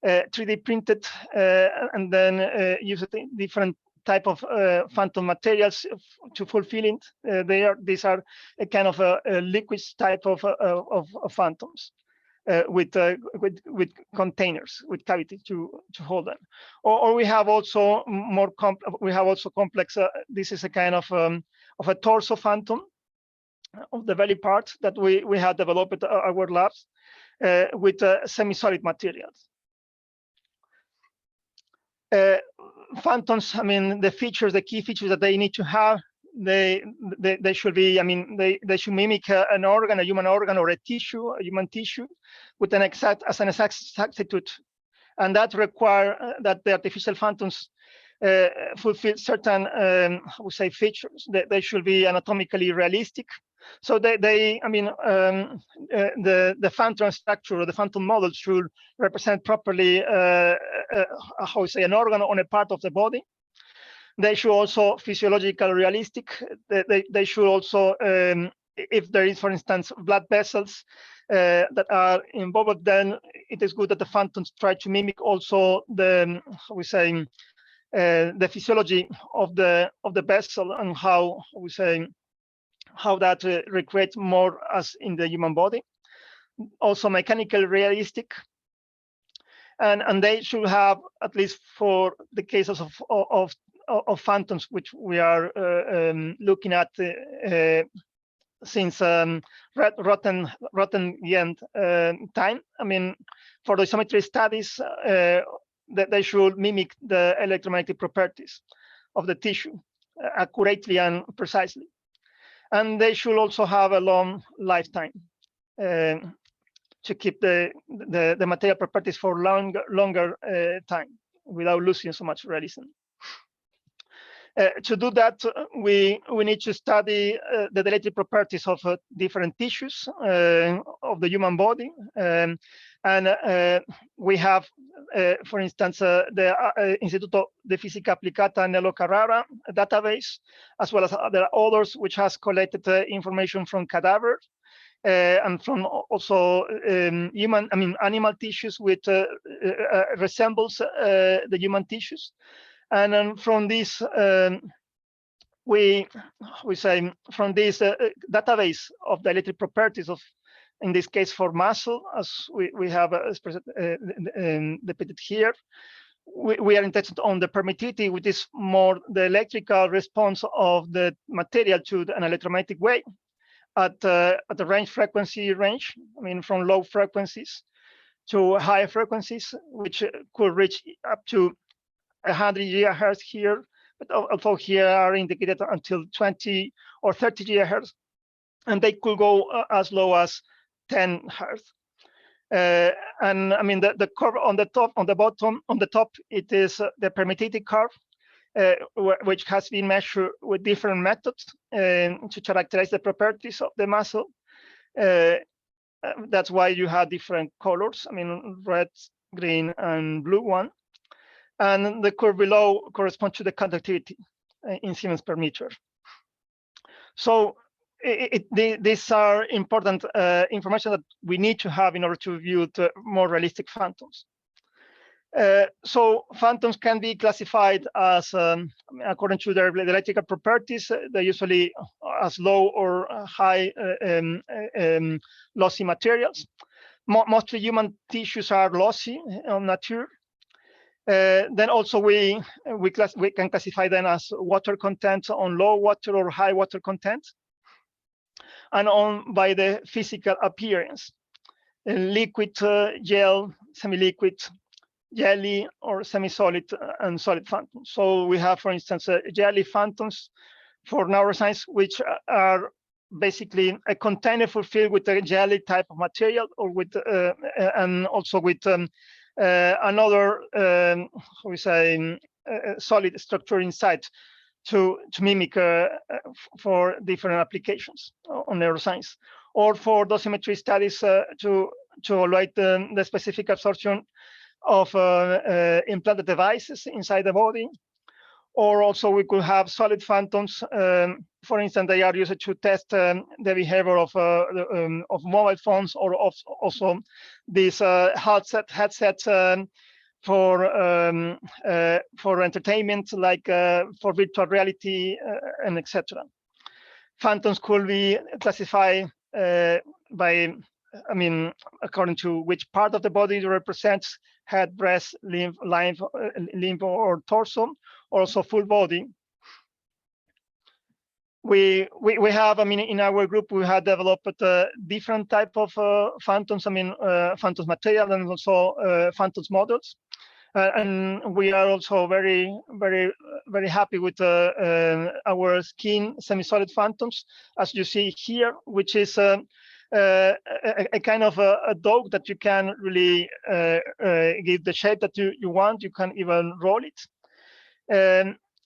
S3: 3D printed and then use different type of phantom materials to fulfill it. These are a kind of a liquid type of phantoms with containers, with cavity to hold them. Or we have also complex. This is a kind of a torso phantom of the belly part that we have developed at our labs with semi-solid materials. Phantoms, I mean, the key features that they need to have, they should be, I mean, they should mimic an organ, a human organ, or a human tissue, with an exact exactitude, and that require that the artificial phantoms fulfill certain, we say, features. They should be anatomically realistic. So I mean, the phantom structure or the phantom model should represent properly, how we say, an organ on a part of the body. They should also physiological realistic. They should also, if there is, for instance, blood vessels that are involved, then it is good that the phantoms try to mimic also the, how we say, the physiology of the vessel, and how we say, how that recreates more as in the human body. Also mechanical realistic, and they should have, at least for the cases of phantoms, which we are looking at since rotten end time. I mean, for the dosimetry studies, that they should mimic the electromagnetic properties of the tissue accurately and precisely. And they should also have a long lifetime to keep the material properties for longer time without losing so much realism. To do that, we need to study the dielectric properties of different tissues of the human body. And we have, for instance, the Instituto de Física Aplicada Nello Carrara database, as well as there are others which has collected information from cadavers and from also animal tissues which resembles the human tissues. And then from this, we say from this database of the dielectric properties of, in this case for muscle, as we have depicted here, we are interested on the permittivity, which is more the electrical response of the material to an electromagnetic wave at the range frequency range. I mean, from low frequencies to high frequencies, which could reach up to 100 gigahertz here, but also here are indicated until 20 or 30 gigahertz, and they could go as low as 10 hertz. And I mean, the curve on the top, on the bottom, on the top, it is the permittivity curve, which has been measured with different methods to characterize the properties of the muscle. That's why you have different colors. I mean, red, green, and blue one. And the curve below corresponds to the conductivity in Siemens per meter. So these are important information that we need to have in order to view the more realistic phantoms. So phantoms can be classified as, according to their electrical properties, they're usually as low or high lossy materials. Mostly human tissues are lossy on nature. Then also we can classify them as water content on low water or high water content, and on by the physical appearance, liquid, gel, semi-liquid, jelly, or semi-solid and solid phantoms. So we have, for instance, jelly phantoms for neuroscience, which are basically a container fulfilled with a jelly type of material, or with and also with another we say solid structure inside to mimic for different applications on neuroscience, or for dosimetry studies to evaluate the specific absorption of implanted devices inside the body. Or also we could have solid phantoms. For instance, they are used to test the behavior of mobile phones, or also these headsets for entertainment, like for virtual reality and etc. Phantoms could be classified by, I mean, according to which part of the body it represents: head, breast, limb, or torso, or also full body. We have, I mean, in our group, we have developed different type of phantoms, I mean, phantoms material, and also phantoms models. And we are also very happy with our skin semi-solid phantoms, as you see here, which is a kind of a dog that you can really give the shape that you want. You can even roll it.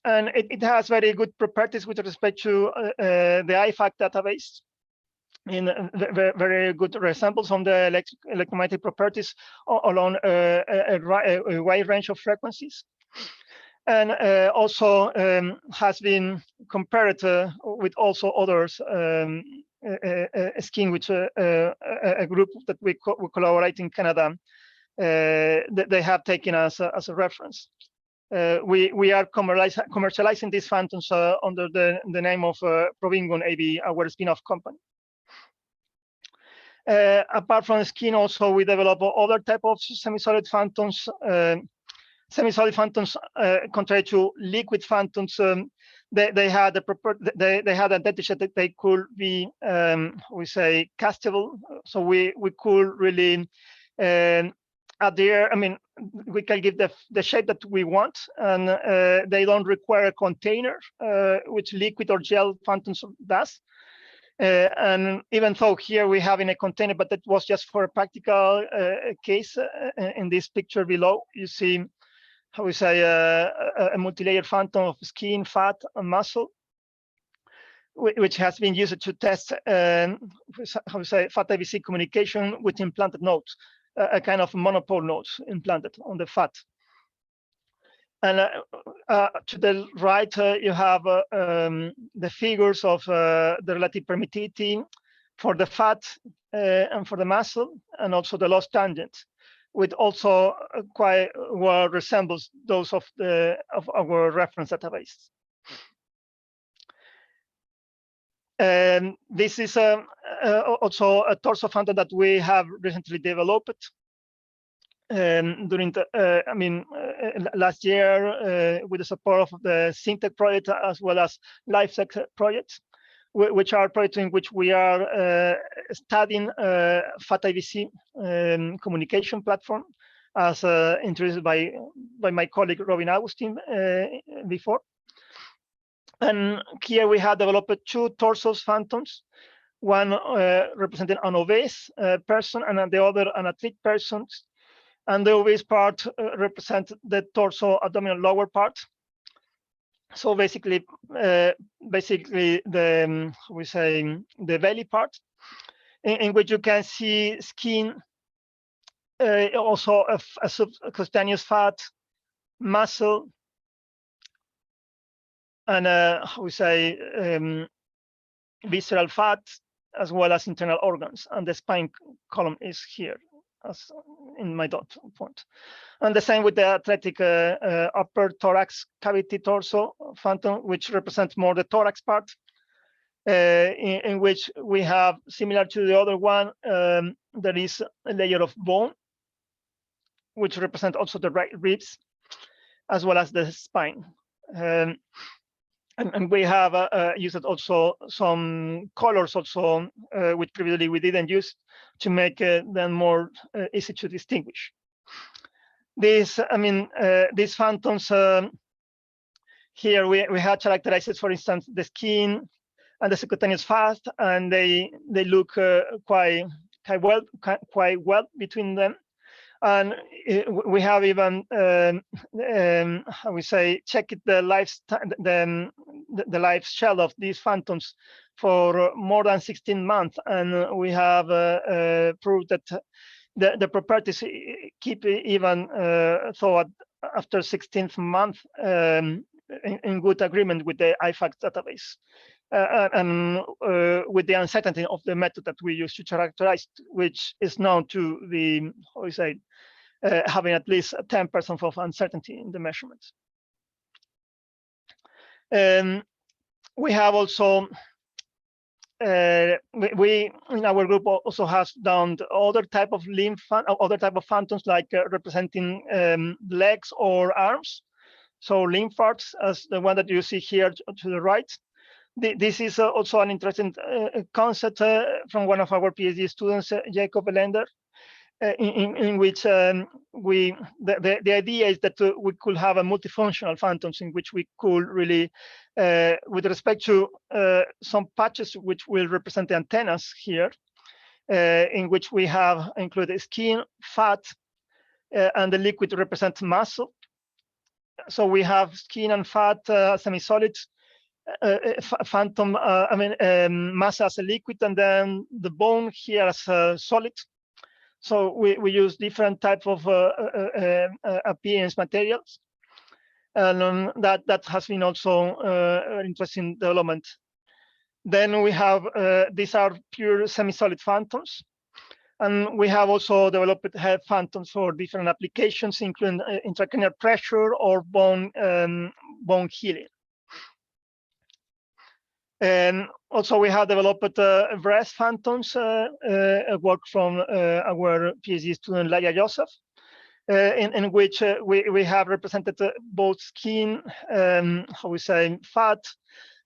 S3: And it has very good properties with respect to the IFAC database, in very good resembles on the electromagnetic properties along a wide range of frequencies. And also has been compared with also others, skin, which a group that we collaborate in Canada, they have taken as a reference. We are commercializing these phantoms under the name of Provingon AB, our spin-off company. Apart from skin, also we develop other type of semi-solid phantoms. Semi-solid phantoms, contrary to liquid phantoms, they had a advantage that they could be, we say, castable. So we could really adhere. I mean, we can give the shape that we want, and they don't require a container, which liquid or gel phantoms does. And even though here we have in a container, but that was just for a practical case. In this picture below, you see how we say, a multi-layer phantom of skin, fat, and muscle, which has been used to test, how we say, fat IVC communication with implanted nodes, a kind of monopole nodes implanted on the fat. And to the right, you have the figures of the relative permittivity for the fat and for the muscle, and also the loss tangent, which also quite well resembles those of our reference database. And this is also a torso phantom that we have recently developed. During the, last year, with the support of the SynTech project as well as LifeSec projects, which are projects in which we are studying fat IVC communication platform, as introduced by my colleague Robin Augustin before. And here we have developed two torsos phantoms, one representing an obese person and the other an athlete person. And the obese part represents the torso abdominal lower part. So basically the we say the belly part, in which you can see skin, also a subcutaneous fat, muscle, and we say visceral fat, as well as internal organs. And the spine column is here, as in my dot point. And the same with the athletic upper thorax cavity torso phantom, which represents more the thorax part, in which we have, similar to the other one, there is a layer of bone, which represents also the right ribs, as well as the spine. And we have used also some colors also, which previously we didn't use, to make them more easy to distinguish. These phantoms here we had characterized, for instance, the skin and the subcutaneous fat, and they look quite well between them. And we have even how we say checked the life shell of these phantoms for more than 16 months, and we have proved that the properties keep even though after 16th month in good agreement with the IFACT database. And with the uncertainty of the method that we use to characterize, which is known to be, how we say, having at least 10% of uncertainty in the measurements. We have also, we in our group also has done other type of phantoms, like representing legs or arms. So lymph arts, as the one that you see here to the right. This is also an interesting concept from one of our PhD students, Jacob Elender, in which the idea is that we could have a multifunctional phantoms in which we could really, with respect to some patches which will represent the antennas here, in which we have included skin, fat, and the liquid represents muscle. So we have skin and fat, semi-solids, phantom, mass as a liquid, and then the bone here as a solid. So we use different type of appearance materials, and that has been also an interesting development. Then we have these are pure semi-solid phantoms, and we have also developed head phantoms for different applications, including intracranial pressure or bone healing. And also we have developed breast phantoms, a work from our PhD student Laia Joseph, in which we have represented both skin, how we say, fat,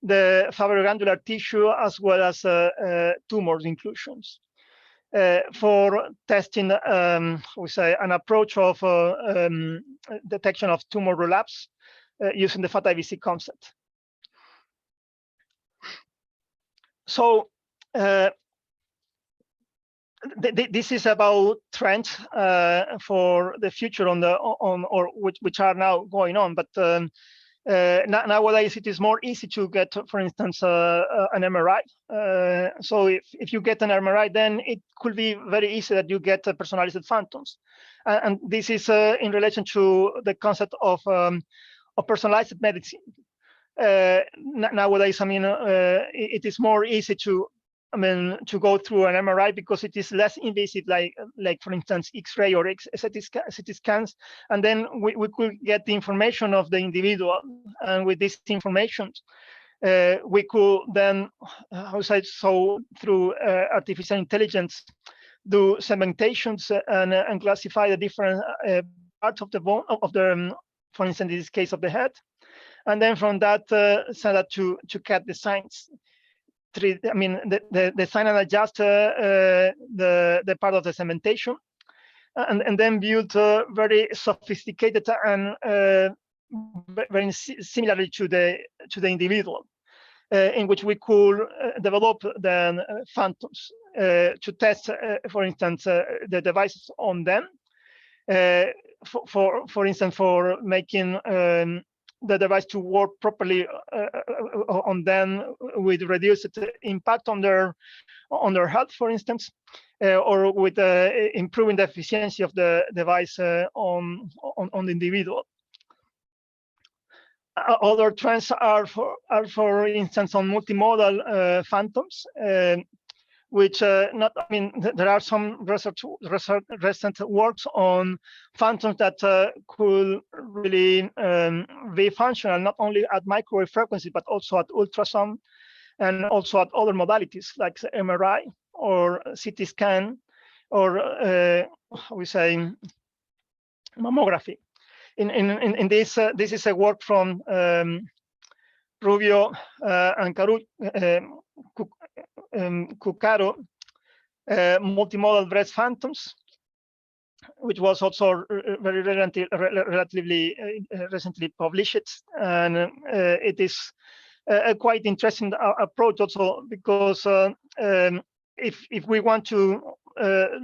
S3: the fibroglandular tissue, as well as tumor inclusions, for testing, we say, an approach of detection of tumor relapse using the fat IVC concept. So this is about trends for the future or which are now going on. But nowadays it is more easy to get, for instance, an MRI. So if you get an MRI, then it could be very easy that you get personalized phantoms. And this is in relation to the concept of personalized medicine. Nowadays, I mean, it is more easy to go through an MRI because it is less invasive, like for instance, X-ray or CT scans, and then we could get the information of the individual, and with this information, we could then, through artificial intelligence, do segmentations and classify the different parts of the bone for instance, in this case of the head, and then from that send that to CAD designs. I mean, the design and adjust the part of the segmentation, and then build very sophisticated and very similarly to the individual, in which we could develop then phantoms to test, for instance, the devices on them. For instance, for making the device to work properly on them with reduced impact on their health, for instance, or with improving the efficiency of the device on the individual. Other trends are for instance on multimodal phantoms, which there are some recent works on phantoms that could really be functional not only at microwave frequency but also at ultrasound and also at other modalities like MRI or CT scan or we say mammography. In this is a work from Rubio and Cuccaro, multimodal breast phantoms, which was also very relatively recently published, and it is a quite interesting approach also because if we want to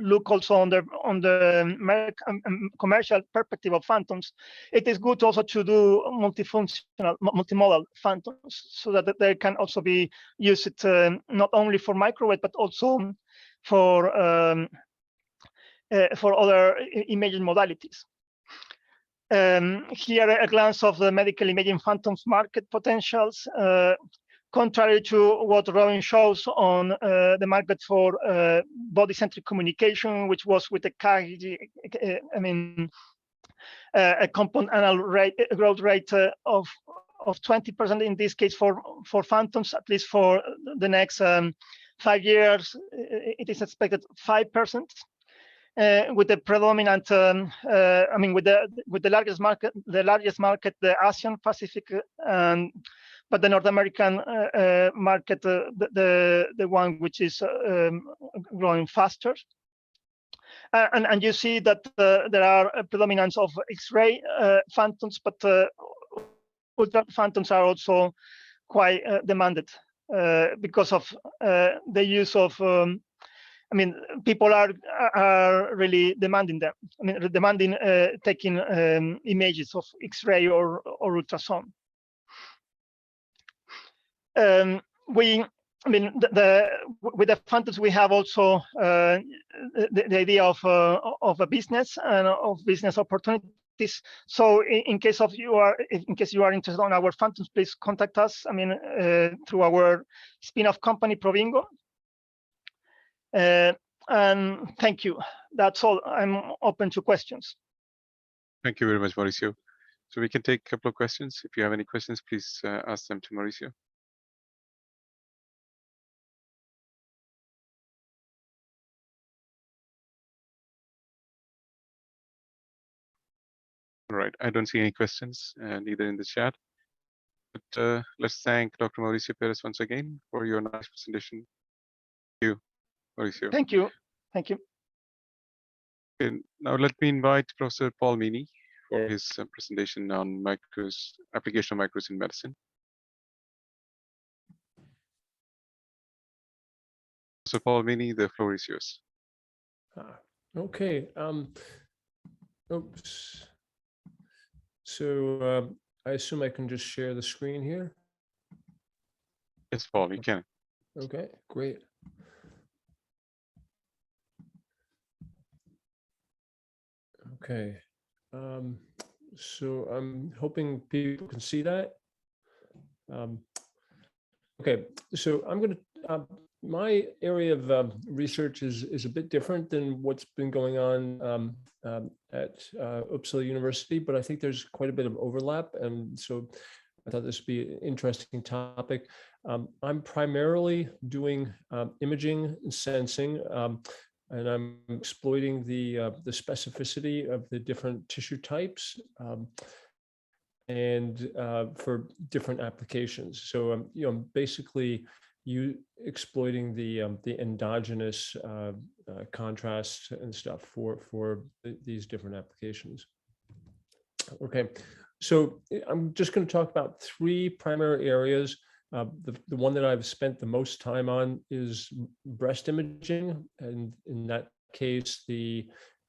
S3: look also on the commercial perspective of phantoms, it is good also to do multimodal phantoms so that they can also be used not only for microwave but also for other imaging modalities. Here a glance of the medical imaging phantoms market potentials. Contrary to what Robin shows on the market for body-centric communication, which was with a compound annual growth rate of 20% in this case for phantoms, at least for the next 5 years, it is expected 5%. With the predominant, with the largest market, the Asian Pacific, but the North American market, the one which is growing faster. And you see that there are a predominance of X-ray phantoms, but ultra phantoms are also quite demanded because of the use of. People are really demanding them. Demanding taking images of X-ray or ultrasound. With the phantoms, we have also the idea of a business and of business opportunities. So, in case you are interested in our phantoms, please contact us. Through our spin-off company Provingo. And thank you. That's all. I'm open to questions.
S1: Thank you very much, Mauricio. So we can take a couple of questions. If you have any questions, please ask them to Mauricio. All right, I don't see any questions, neither in the chat. But let's thank Dr. Mauricio Perez once again for your nice presentation. Thank you, Mauricio.
S3: Thank you. Thank you.
S1: Okay, now let me invite Professor Paul Meany for his presentation on application of micros in medicine. Professor Paul Meany, the floor is yours.
S4: Okay. Oops. So I assume I can just share the screen here.
S1: Yes, Paul, you can.
S4: Okay, great. Okay. So I'm hoping people can see that. Okay, so I'm going to, my area of research is a bit different than what's been going on at Uppsala University, but I think there's quite a bit of overlap. And so I thought this would be an interesting topic. I'm primarily doing imaging and sensing, and I'm exploiting the specificity of the different tissue types. And for different applications. So basically you exploiting the endogenous contrast and stuff for these different applications. Okay, so I'm just going to talk about three primary areas. The one that I've spent the most time on is breast imaging, and in that case, the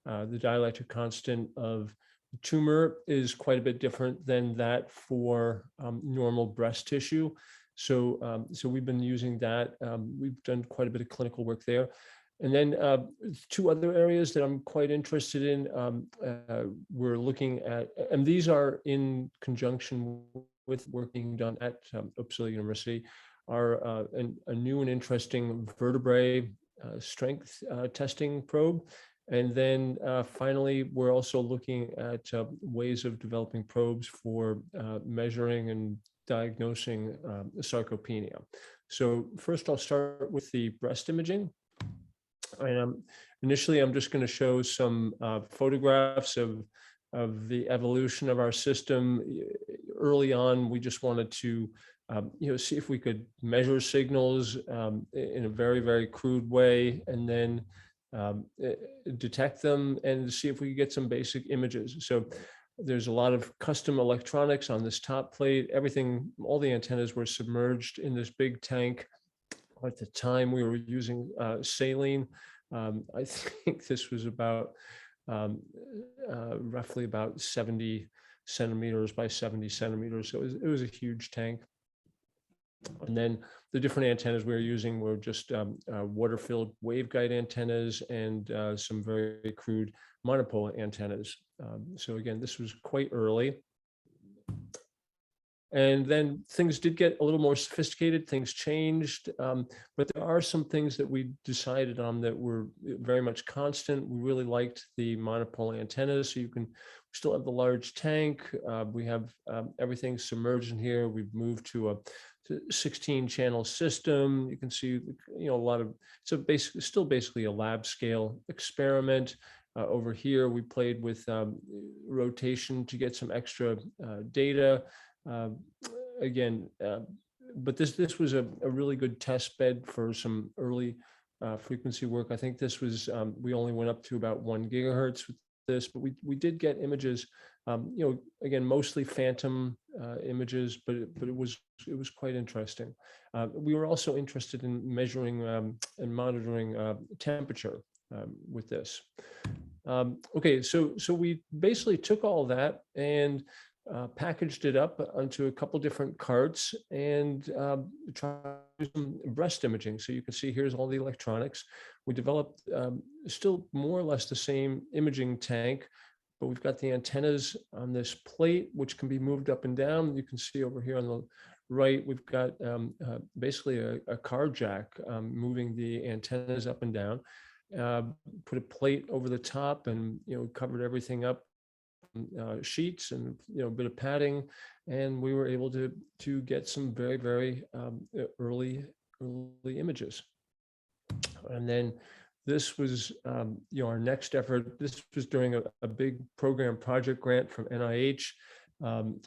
S4: dielectric constant of tumor is quite a bit different than that for normal breast tissue. So, so we've been using that. We've done quite a bit of clinical work there. And then two other areas that I'm quite interested in, we're looking at, and these are in conjunction with work being done at Uppsala University, are a new and interesting vertebrae strength testing probe. And then finally, we're also looking at ways of developing probes for measuring and diagnosing sarcopenia. So first, I'll start with the breast imaging. And initially, I'm just going to show some photographs of the evolution of our system. Early on, we just wanted to see if we could measure signals in a very, very crude way, and then detect them and see if we could get some basic images. So there's a lot of custom electronics on this top plate. Everything, all the antennas were submerged in this big tank. At the time, we were using saline. I think this was about roughly about 70 centimeters by 70 centimeters. So it was a huge tank. And then the different antennas we were using were just water-filled waveguide antennas and some very crude monopole antennas. So again, this was quite early. And then things did get a little more sophisticated, things changed, but there are some things that we decided on that were very much constant. We really liked the monopole antennas, so you can still have the large tank. We have everything submerged in here. We've moved to a 16 channel system. You can see, a lot of, so basically still basically a lab scale experiment. Over here, we played with rotation to get some extra data. Again, but this was a really good test bed for some early frequency work. I think this was, we only went up to about 1 gigahertz with this, but we did get images, again, mostly phantom images, but it was quite interesting. We were also interested in measuring and monitoring temperature with this. Okay, so we basically took all that and packaged it up onto a couple different carts and tried some breast imaging. So you can see here's all the electronics. We developed still more or less the same imaging tank, but we've got the antennas on this plate, which can be moved up and down. You can see over here on the right, we've got basically a car jack moving the antennas up and down. Put a plate over the top and covered everything up, sheets and a bit of padding, and we were able to get some very, very early images. And then this was our next effort. This was during a big program project grant from NIH.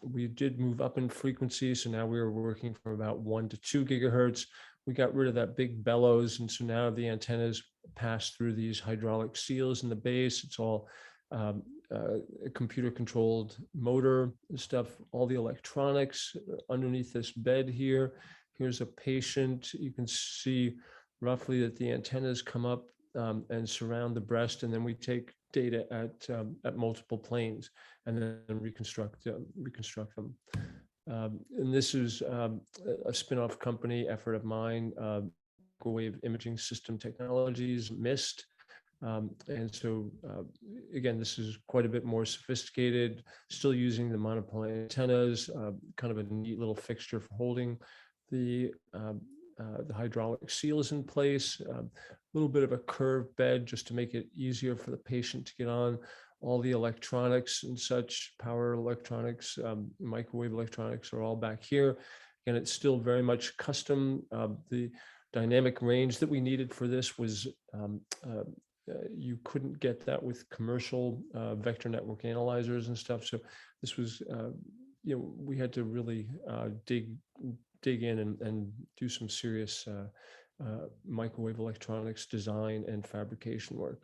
S4: We did move up in frequency, so now we were working from about 1 to 2 gigahertz. We got rid of that big bellows, and so now the antennas pass through these hydraulic seals in the base. It's all a computer-controlled motor stuff, all the electronics underneath this bed here. Here's a patient. You can see roughly that the antennas come up and surround the breast, and then we take data at multiple planes and then reconstruct them. And this is a spin-off company effort of mine, Microwave Imaging System Technologies, MIST. And so, again, this is quite a bit more sophisticated, still using the monopole antennas, kind of a neat little fixture for holding the hydraulic seals in place, a little bit of a curved bed just to make it easier for the patient to get on. All the electronics and such, power electronics, microwave electronics are all back here. And it's still very much custom. The dynamic range that we needed for this was you couldn't get that with commercial vector network analyzers and stuff. So this was, we had to really dig in and do some serious microwave electronics design and fabrication work.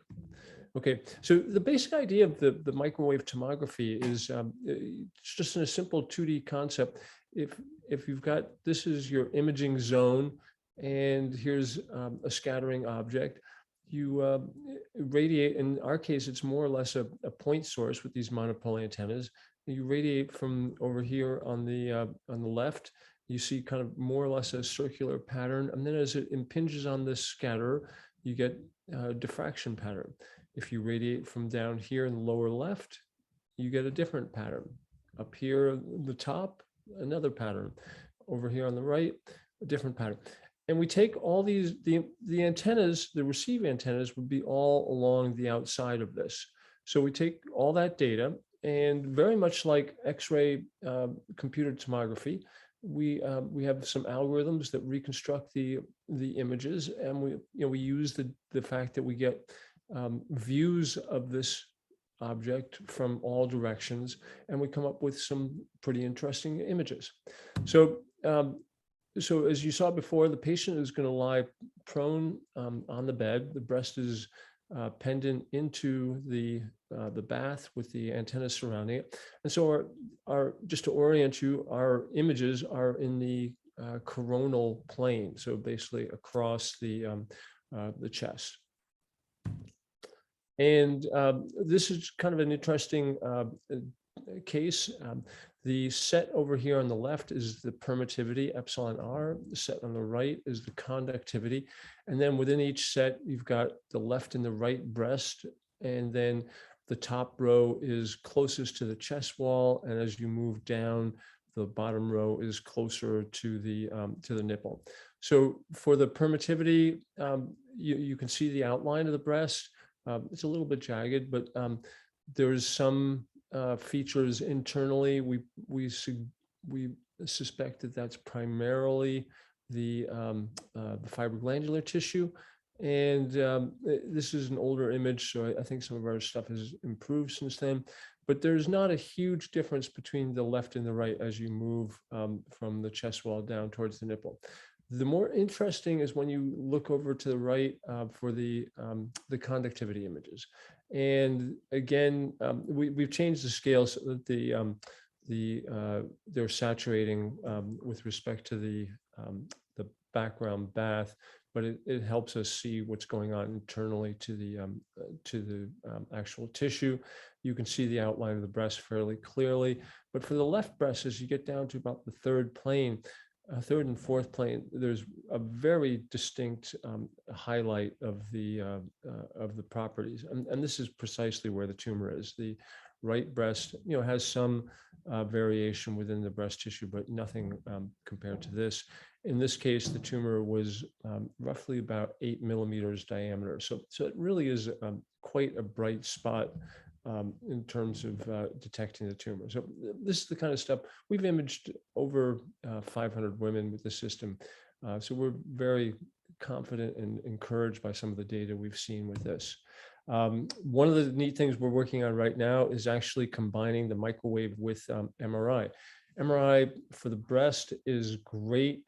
S4: Okay, so the basic idea of the microwave tomography is it's just in a simple 2D concept. If you've got, this is your imaging zone, and here's a scattering object, you radiate. In our case, it's more or less a point source with these monopole antennas. You radiate from over here on the left. You see kind of more or less a circular pattern, and then as it impinges on this scatterer, you get a diffraction pattern. If you radiate from down here in the lower left, you get a different pattern. Up here at the top, another pattern. Over here on the right, a different pattern. And we take all these, the antennas, the receive antennas would be all along the outside of this. So we take all that data, and very much like X-ray computer tomography, we have some algorithms that reconstruct the images, and we use the fact that we get views of this object from all directions, and we come up with some pretty interesting images. So so as you saw before, the patient is going to lie prone on the bed. The breast is pendant into the bath with the antenna surrounding it. And so our just to orient you, our images are in the coronal plane, so basically across the chest. And this is kind of an interesting case. The set over here on the left is the permittivity, epsilon r. The set on the right is the conductivity. And then within each set, you've got the left and the right breast. And then the top row is closest to the chest wall. And as you move down, the bottom row is closer to the nipple. So for the permittivity, you can see the outline of the breast. It's a little bit jagged, but there's some features internally. We suspect that that's primarily the fibroglandular tissue, and this is an older image, so I think some of our stuff has improved since then. But there's not a huge difference between the left and the right as you move from the chest wall down towards the nipple. The more interesting is when you look over to the right for the conductivity images. And again, we've changed the scale so that they're saturating with respect to the background bath, but it helps us see what's going on internally to the actual tissue. You can see the outline of the breast fairly clearly, but for the left breast, as you get down to about the third and fourth plane, there's a very distinct highlight of the properties, and this is precisely where the tumor is. The right breast, has some variation within the breast tissue, but nothing compared to this. In this case, the tumor was roughly about 8 millimeters diameter, so it really is quite a bright spot in terms of detecting the tumor. So this is the kind of stuff we've imaged over 500 women with the system. So we're very confident and encouraged by some of the data we've seen with this. One of the neat things we're working on right now is actually combining the microwave with MRI. MRI for the breast is great,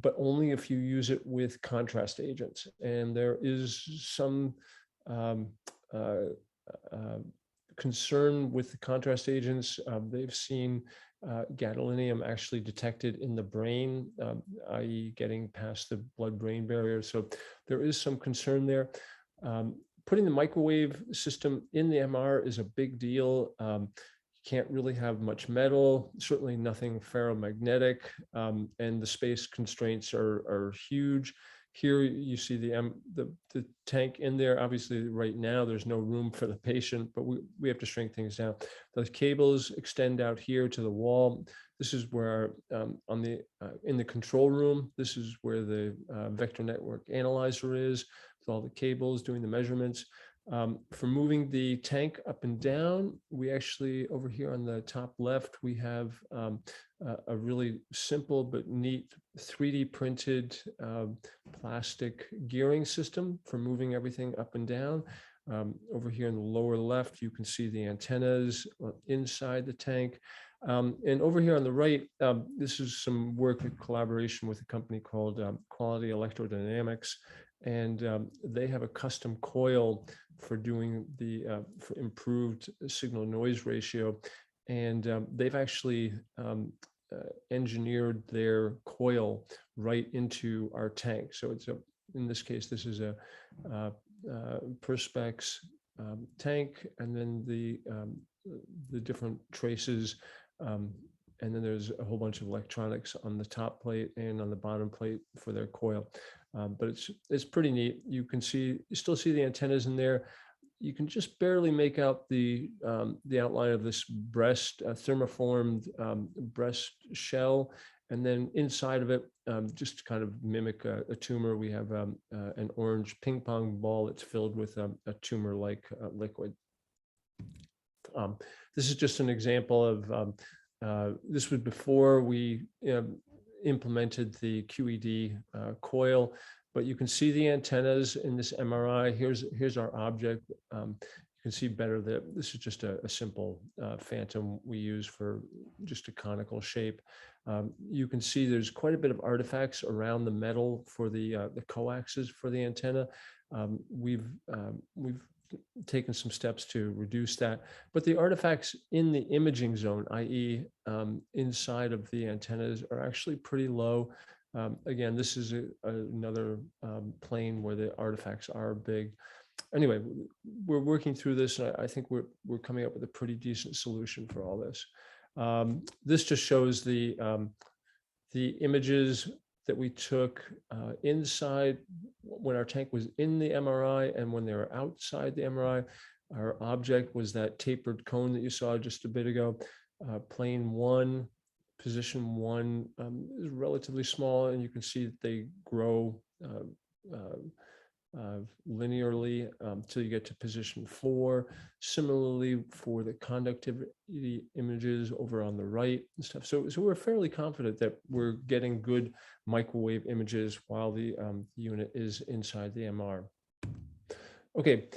S4: but only if you use it with contrast agents. And there is some concern with the contrast agents. They've seen gadolinium actually detected in the brain, i.e. getting past the blood-brain barrier. So there is some concern there. Putting the microwave system in the MR is a big deal. You can't really have much metal, certainly nothing ferromagnetic, and the space constraints are huge. Here you see the tank in there. Obviously, right now there's no room for the patient, but we have to shrink things down. The cables extend out here to the wall. This is where in the control room, this is where the vector network analyzer is, with all the cables doing the measurements. For moving the tank up and down, we actually, over here on the top left, we have a really simple but neat 3D printed plastic gearing system for moving everything up and down. Over here in the lower left, you can see the antennas inside the tank. And over here on the right, this is some work in collaboration with a company called Quality Electrodynamics. And they have a custom coil for doing the for improved signal noise ratio. And they've actually engineered their coil right into our tank. So it's in this case, this is a Perspex tank, and then the different traces. And then there's a whole bunch of electronics on the top plate and on the bottom plate for their coil. But it's pretty neat. You still see the antennas in there. You can just barely make out the outline of this breast, thermoformed breast shell. And then inside of it, just to kind of mimic a tumor, we have an orange ping pong ball that's filled with a tumor-like liquid. This is just an example of, this was before we implemented the QED coil, but you can see the antennas in this MRI. Here's our object. You can see better that this is just a simple phantom we use for just a conical shape. You can see there's quite a bit of artifacts around the metal for the coaxes for the antenna. We've taken some steps to reduce that, but the artifacts in the imaging zone, i.e. Inside of the antennas, are actually pretty low. Again, this is another plane where the artifacts are big. Anyway, we're working through this, and I think we're coming up with a pretty decent solution for all this. This just shows the images that we took inside when our tank was in the MRI and when they were outside the MRI. Our object was that tapered cone that you saw just a bit ago. Plane 1, position 1 is relatively small, and you can see that they grow linearly till you get to position 4. Similarly for the conductivity images over on the right and stuff. So we're fairly confident that we're getting good microwave images while the unit is inside the MR. Okay,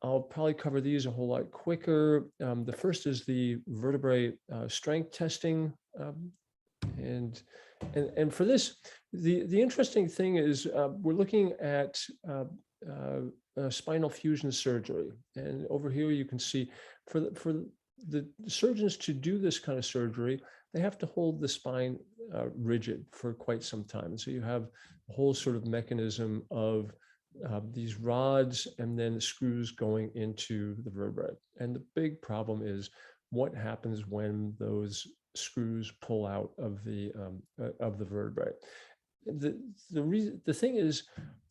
S4: I'll probably cover these a whole lot quicker. The first is the vertebrae strength testing. And for this, the interesting thing is we're looking at spinal fusion surgery. And over here you can see for the surgeons to do this kind of surgery, they have to hold the spine rigid for quite some time. And so you have a whole sort of mechanism of these rods and then the screws going into the vertebrae. And the big problem is what happens when those screws pull out of the vertebrae. The thing is,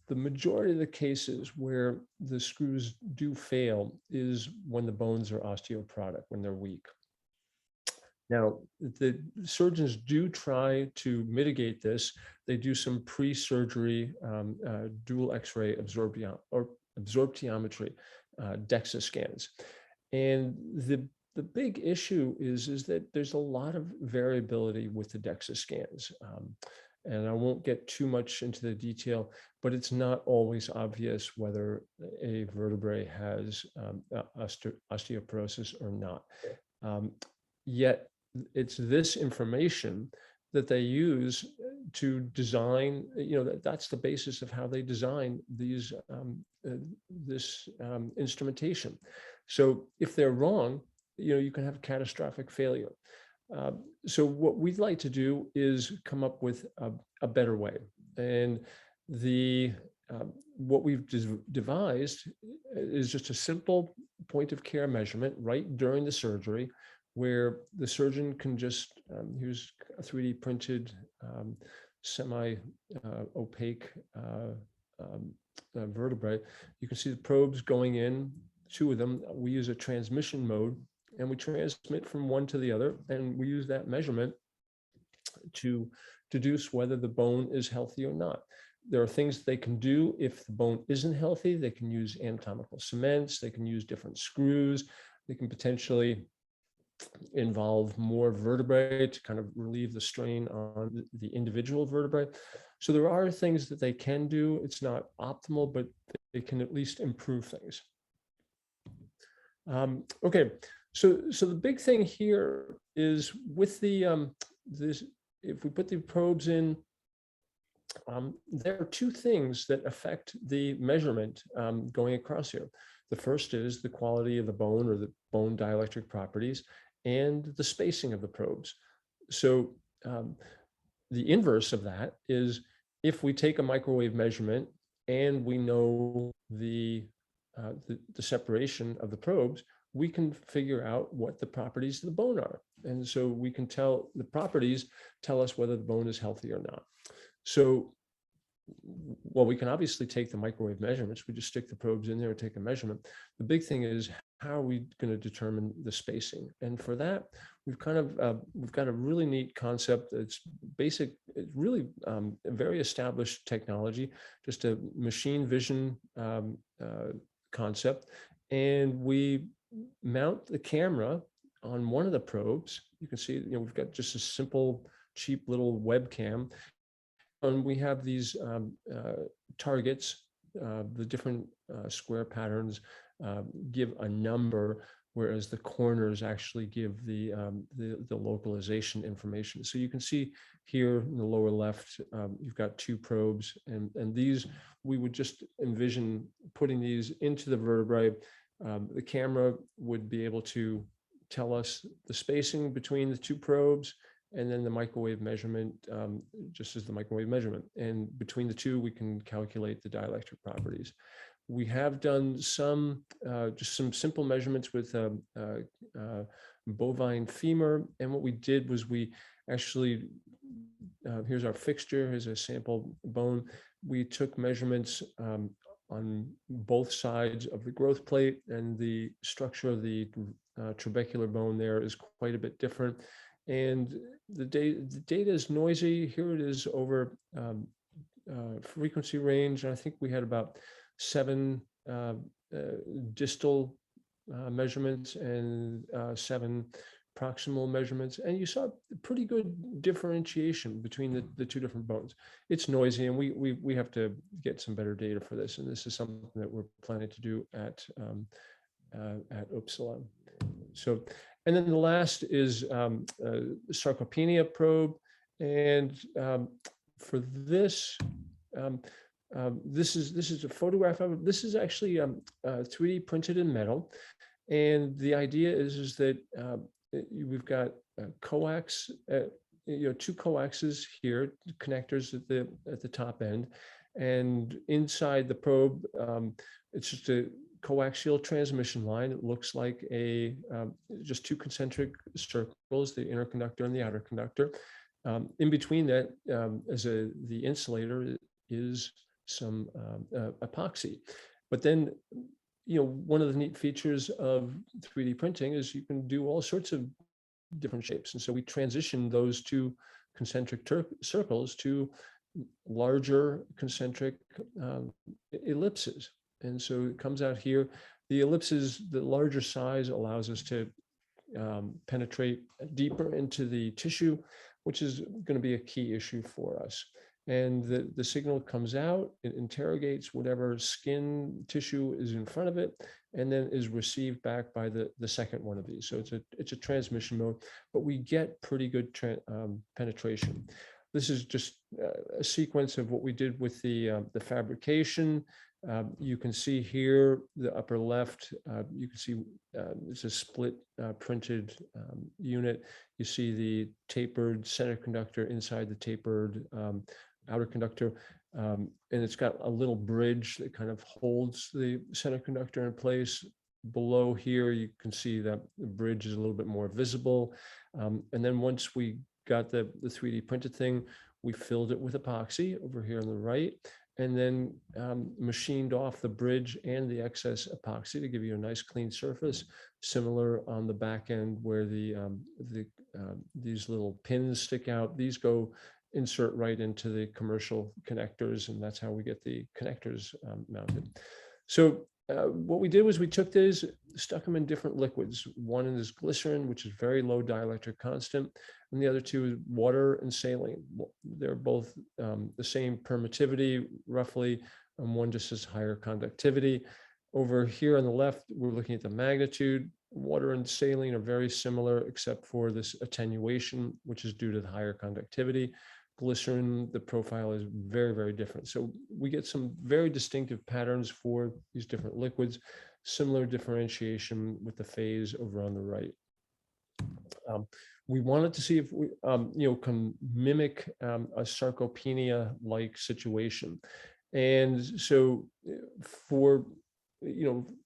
S4: the majority of the cases where the screws do fail is when the bones are osteoporotic, when they're weak. Now, the surgeons do try to mitigate this. They do some pre-surgery dual X-ray absorptiometry, DEXA scans. And the big issue is that there's a lot of variability with the DEXA scans. And I won't get too much into the detail, but it's not always obvious whether a vertebrae has osteoporosis or not. Yet it's this information that they use to design, that's the basis of how they design these this instrumentation. So if they're wrong, you can have catastrophic failure. So what we'd like to do is come up with a better way. And the what we've devised is just a simple point of care measurement right during the surgery, where the surgeon can just, here's a 3D printed semi-opaque vertebrae. You can see the probes going in, 2 of them. We use a transmission mode, and we transmit from one to the other, and we use that measurement to deduce whether the bone is healthy or not. There are things they can do if the bone isn't healthy. They can use anatomical cements, they can use different screws, they can potentially involve more vertebrae to kind of relieve the strain on the individual vertebrae. So there are things that they can do. It's not optimal, but they can at least improve things. Okay, so the big thing here is with the this, if we put the probes in, there are 2 things that affect the measurement going across here. The first is the quality of the bone, or the bone dielectric properties, and the spacing of the probes. So the inverse of that is, if we take a microwave measurement and we know the separation of the probes, we can figure out what the properties of the bone are. And so we can tell, the properties tell us whether the bone is healthy or not. So, well, we can obviously take the microwave measurements. We just stick the probes in there and take a measurement. The big thing is, how are we going to determine the spacing? And for that, we've kind of, we've got a really neat concept. It's basic, it's really a very established technology, just a machine vision concept. And we mount the camera on one of the probes. You can see, we've got just a simple, cheap little webcam. And we have these targets, the different square patterns give a number, whereas the corners actually give the localization information. So you can see here in the lower left, you've got 2 probes, and these, we would just envision putting these into the vertebrae. The camera would be able to tell us the spacing between the 2 probes, and then the microwave measurement, just as the microwave measurement. And between the 2, we can calculate the dielectric properties. We have done some, just some simple measurements with bovine femur. And what we did was, we actually, here's our fixture, here's a sample bone. We took measurements on both sides of the growth plate, and the structure of the trabecular bone there is quite a bit different. And the data is noisy. Here it is over frequency range. And I think we had about 7 distal measurements and 7 proximal measurements. And you saw pretty good differentiation between the 2 different bones. It's noisy, and we have to get some better data for this. And this is something that we're planning to do at Uppsala. So, and then the last is sarcopenia probe. And for this, this is a photograph of it. This is actually 3D printed in metal. And the idea is that we've got coax, 2 coaxes here, connectors at the top end. And inside the probe, it's just a coaxial transmission line. It looks like just 2 concentric circles, the inner conductor and the outer conductor. In between that, the insulator is some epoxy. But then, one of the neat features of 3D printing is you can do all sorts of different shapes. And so we transition those 2 concentric circles to larger concentric ellipses. And so it comes out here. The ellipses, the larger size, allows us to penetrate deeper into the tissue, which is going to be a key issue for us. And the signal comes out, it interrogates whatever skin tissue is in front of it, and then is received back by the second one of these. So it's a transmission mode, but we get pretty good penetration. This is just a sequence of what we did with the fabrication. You can see here, the upper left, you can see it's a split printed unit. You see the tapered center conductor inside the tapered outer conductor. And it's got a little bridge that kind of holds the semiconductor in place. Below here, you can see that the bridge is a little bit more visible. And then once we got the 3D printed thing, we filled it with epoxy over here on the right, and then machined off the bridge and the excess epoxy to give you a nice clean surface. Similar on the back end where these little pins stick out. These go insert right into the commercial connectors, and that's how we get the connectors mounted. So what we did was we took these, stuck them in different liquids. One is glycerin, which is very low dielectric constant, and the other two is water and saline. They're both the same permittivity, roughly, and one just has higher conductivity. Over here on the left, we're looking at the magnitude. Water and saline are very similar, except for this attenuation, which is due to the higher conductivity. Glycerin, the profile is very, very different. So we get some very distinctive patterns for these different liquids, similar differentiation with the phase over on the right. We wanted to see if we can mimic a sarcopenia-like situation. And so for,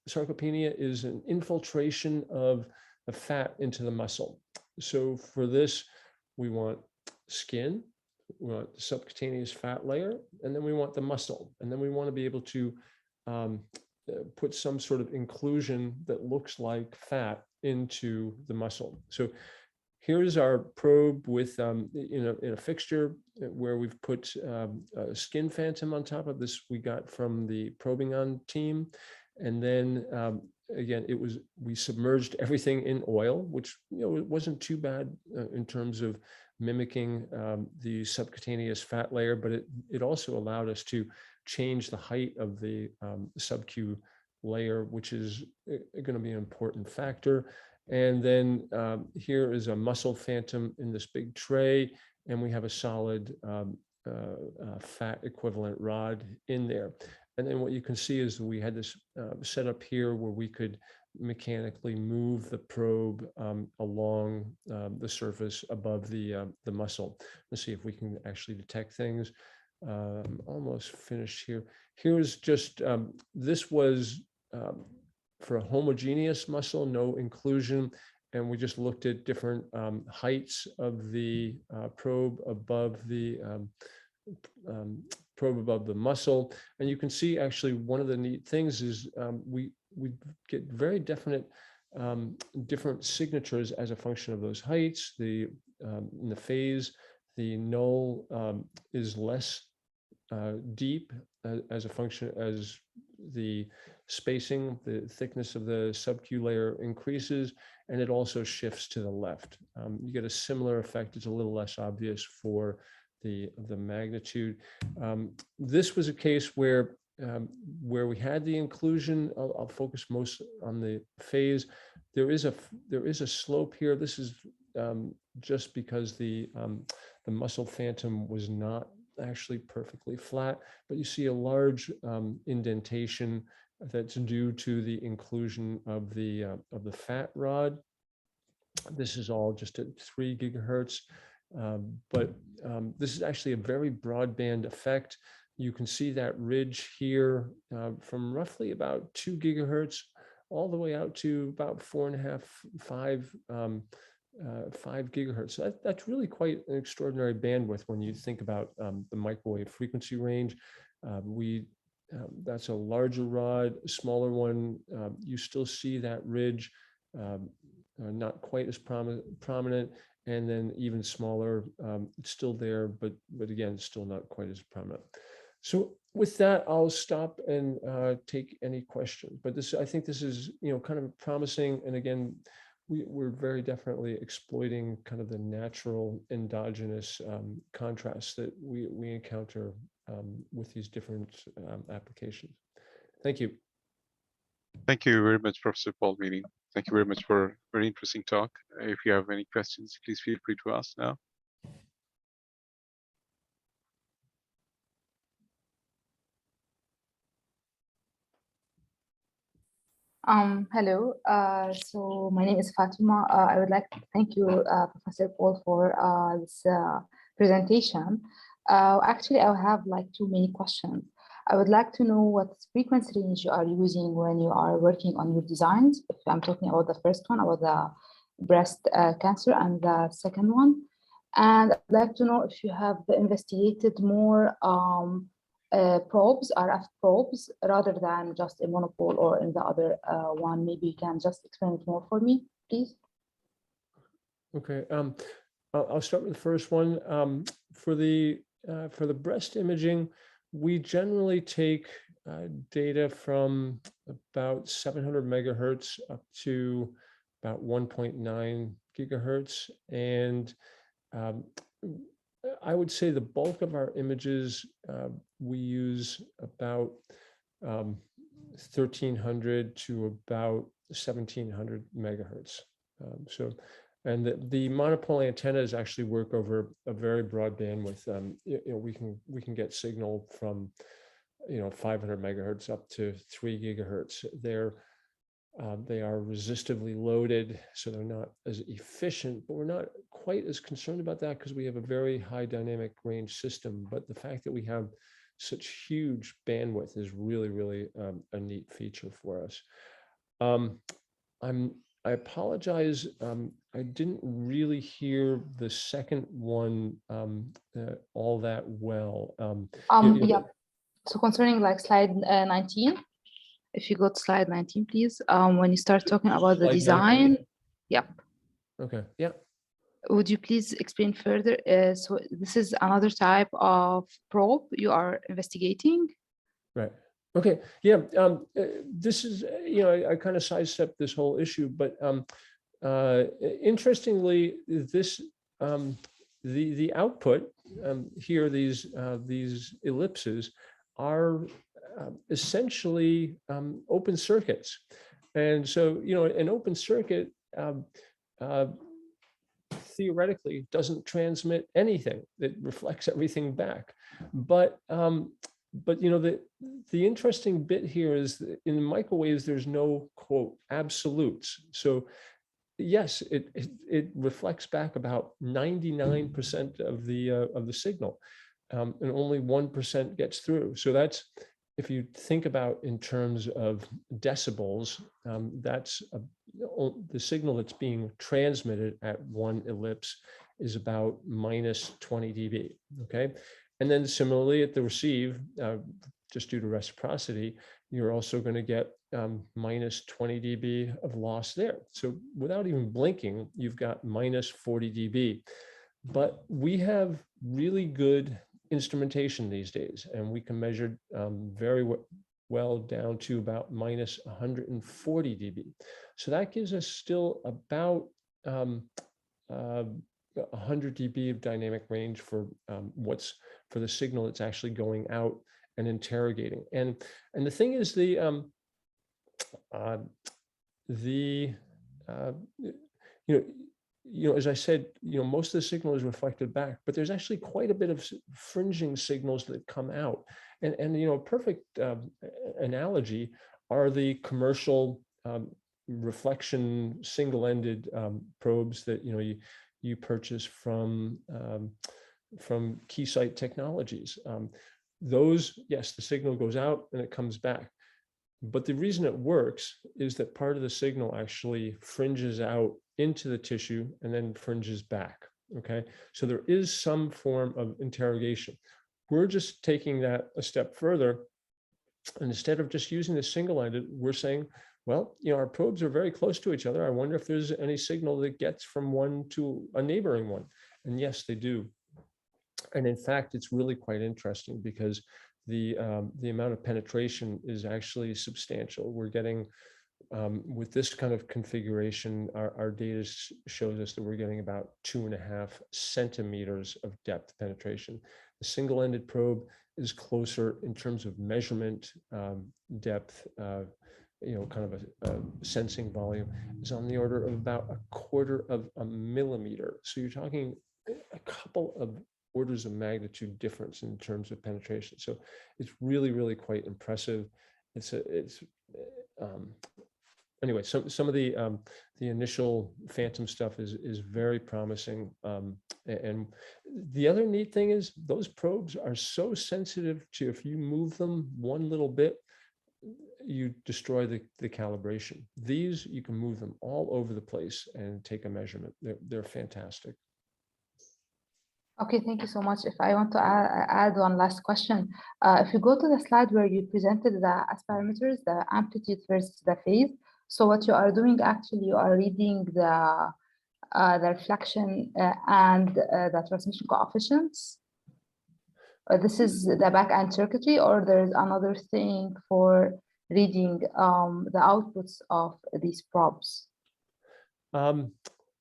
S4: sarcopenia is an infiltration of the fat into the muscle. So for this, we want skin, we want the subcutaneous fat layer, and then we want the muscle. And then we want to be able to put some sort of inclusion that looks like fat into the muscle. So here's our probe with in a fixture where we've put a skin phantom on top of this. We got from the probing on team. And then again, we submerged everything in oil, which it wasn't too bad in terms of mimicking the subcutaneous fat layer, but it also allowed us to change the height of the sub-Q layer, which is going to be an important factor. And then here is a muscle phantom in this big tray, and we have a solid fat equivalent rod in there. And then what you can see is we had this setup here where we could mechanically move the probe along the surface above the muscle. Let's see if we can actually detect things. Almost finished here. Here's just, this was for a homogeneous muscle, no inclusion. And we just looked at different heights of the probe above the muscle. And you can see actually one of the neat things is we get very definite different signatures as a function of those heights. In the phase, the null is less deep as a function as the spacing, the thickness of the sub-Q layer increases, and it also shifts to the left. You get a similar effect. It's a little less obvious for the magnitude. This was a case where we had the inclusion. I'll focus most on the phase. There is a slope here. This is just because the muscle phantom was not actually perfectly flat, but you see a large indentation that's due to the inclusion of the fat rod. This is all just at 3 gigahertz. But this is actually a very broadband effect. You can see that ridge here from roughly about 2 gigahertz all the way out to about 4.5, 5 gigahertz. So that's really quite an extraordinary bandwidth when you think about the microwave frequency range. That's a larger rod, a smaller one. You still see that ridge, not quite as prominent. And then even smaller, it's still there, but again, still not quite as prominent. So with that, I'll stop and take any questions. But I think this is kind of promising. And again, we're very definitely exploiting kind of the natural endogenous contrasts that we encounter with these different applications. Thank you.
S1: Thank you very much, Professor Paul Meany. Thank you very much for a very interesting talk. If you have any questions, please feel free to ask now.
S5: Hello. So my name is Fatima. I would like to thank you, Professor Paul, for this presentation. Actually, I have like too many questions. I would like to know what frequency range you are using when you are working on your designs. If I'm talking about the first one, about the breast cancer, and the second one. And I'd like to know if you have investigated more probes, RF probes, rather than just a monopole or in the other one. Maybe you can just explain it more for me, please.
S4: Okay, I'll start with the first one. For the breast imaging, we generally take data from about 700 megahertz up to about 1.9 gigahertz, and I would say the bulk of our images we use about 1300 to about 1700 megahertz. And the monopole antennas actually work over a very broad bandwidth. We can get signal from 500 megahertz up to 3 gigahertz. They are resistively loaded, so they're not as efficient, but we're not quite as concerned about that because we have a very high dynamic range system. But the fact that we have such huge bandwidth is really, really a neat feature for us. I apologize. I didn't really hear the second one all that well.
S5: Yeah. So concerning like slide 19, if you go to slide 19, please. When you start talking about the
S4: Slide
S5: design,
S4: 19?
S5: yeah.
S4: Okay. Yeah.
S5: Would you please explain further? So this is another type of probe you are investigating?
S4: Right. Okay. Yeah. This is, I kind of sidestepped this whole issue, but interestingly, this the output here, these ellipses are essentially open circuits, and so an open circuit theoretically doesn't transmit anything. It reflects everything back, but the interesting bit here is that in microwaves there's no quote absolutes. So yes, it reflects back about 99% of the signal, and only 1% gets through. So that's, if you think about in terms of decibels, that's the signal that's being transmitted at one ellipse is about minus 20 dB. Okay, and then similarly at the receive, just due to reciprocity, you're also going to get minus 20 dB of loss there. So without even blinking, you've got minus 40 dB. But we have really good instrumentation these days, and we can measure very well down to about minus 140 dB. So that gives us still about 100 dB of dynamic range for for the signal that's actually going out and interrogating. And the thing is, as I said, most of the signal is reflected back, but there's actually quite a bit of fringing signals that come out. And a perfect analogy are the commercial reflection single-ended probes that you purchase from Keysight Technologies. Those, yes, the signal goes out and it comes back. But the reason it works is that part of the signal actually fringes out into the tissue and then fringes back. Okay, so there is some form of interrogation. We're just taking that a step further. And instead of just using the single-ended, we're saying, well, our probes are very close to each other. I wonder if there's any signal that gets from one to a neighboring one. And yes, they do. And in fact, it's really quite interesting because the amount of penetration is actually substantial. We're getting, with this kind of configuration, our data shows us that we're getting about 2.5 centimeters of depth penetration. The single-ended probe is closer in terms of measurement depth, kind of a sensing volume is on the order of about 1/4 of a millimeter. So you're talking a couple of orders of magnitude difference in terms of penetration. So it's really, really quite impressive. anyway, some of the initial phantom stuff is very promising. And the other neat thing is those probes are so sensitive to, if you move them one little bit, you destroy the calibration. These, you can move them all over the place and take a measurement. They're fantastic.
S5: Okay, thank you so much. If I want to add one last question, if you go to the slide where you presented the S parameters, the amplitude versus the phase. So what you are doing, actually, you are reading the reflection and the transmission coefficients. This is the back-end circuitry, or there's another thing for reading the outputs of these probes?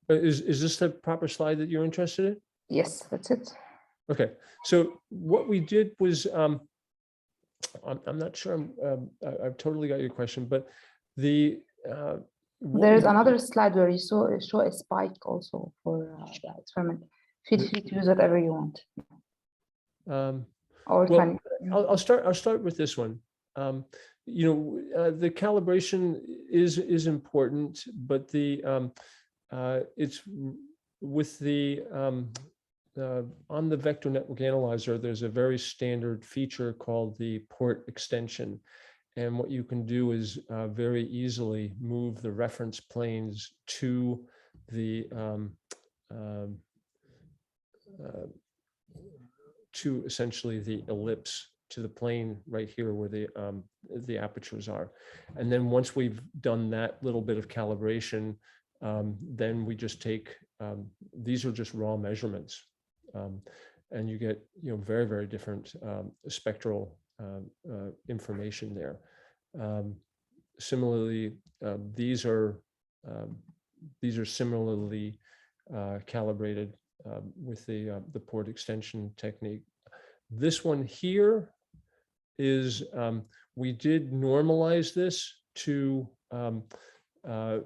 S4: Is this the proper slide that you're interested in?
S5: Yes, that's it.
S4: Okay, so what we did was, I'm not sure I've totally got your question, but the
S5: there's another slide where you show a spike also for the experiment. Feel free to use whatever you want. Or
S4: well, I'll start with this one. You know, the calibration is important, but the it's with the on the vector network analyzer, there's a very standard feature called the port extension. And what you can do is very easily move the reference planes to the to essentially the ellipse, to the plane right here where the apertures are. And then once we've done that little bit of calibration, then we just take, these are just raw measurements. And you get, you know, very, very different spectral information there. Similarly, these are similarly calibrated with the port extension technique. This one here is, we did normalize this to a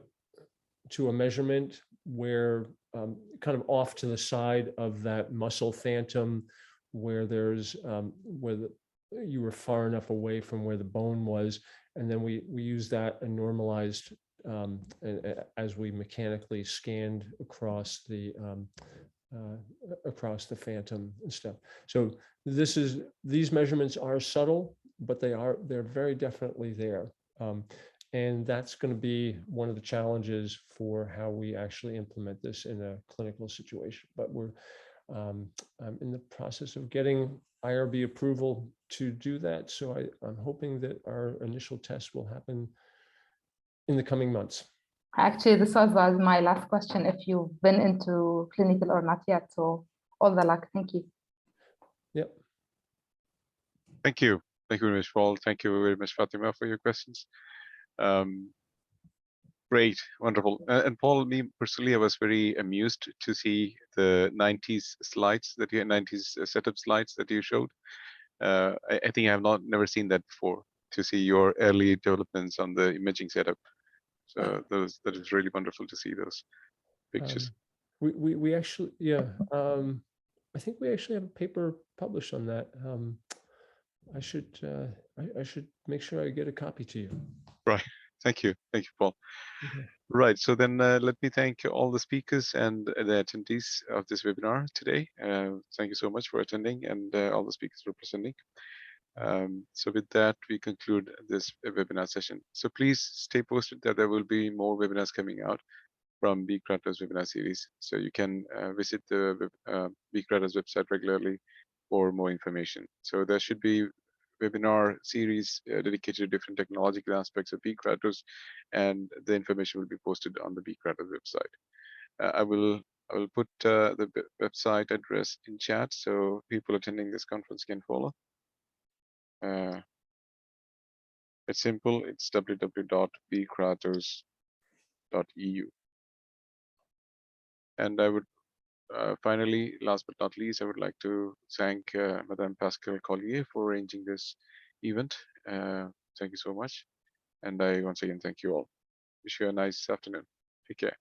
S4: measurement where kind of off to the side of that muscle phantom, where there's you were far enough away from where the bone was, and then we used that and normalized as we mechanically scanned across the phantom and stuff. So these measurements are subtle, but they're very definitely there. And that's going to be one of the challenges for how we actually implement this in a clinical situation. But we're I'm in the process of getting IRB approval to do that. So I'm hoping that our initial test will happen in the coming months.
S5: Actually, this was my last question, if you've been into clinical or not yet. So all the luck. Thank you.
S4: Yep.
S1: Thank you. Thank you very much, Paul. Thank you very much, Fatima, for your questions. Great, wonderful. And Paul, me personally, I was very amused to see the 90s slides that you had, 90s setup slides that you showed. I think I have never seen that before, to see your early developments on the imaging setup. So that is really wonderful to see those pictures.
S4: We actually, yeah, I think we actually have a paper published on that. I should make sure I get a copy to you.
S1: Right. Thank you, Paul.
S4: Okay.
S1: Right. So then let me thank all the speakers and the attendees of this webinar today. Thank you so much for attending, and all the speakers for presenting. So with that, we conclude this webinar session. So please stay posted that there will be more webinars coming out from B-CRATOS webinar series. So you can visit the B-CRATOS website regularly for more information. So there should be webinar series dedicated to different technological aspects of B-CRATOS, and the information will be posted on the B-CRATOS website. I will put the website address in chat so people attending this conference can follow. It's simple. It's www.bcratos.eu. And I would finally, last but not least, I would like to thank Madame Pascal Collier for arranging this event. Thank you so much. And I once again thank you all. Wish you a nice afternoon. Take care.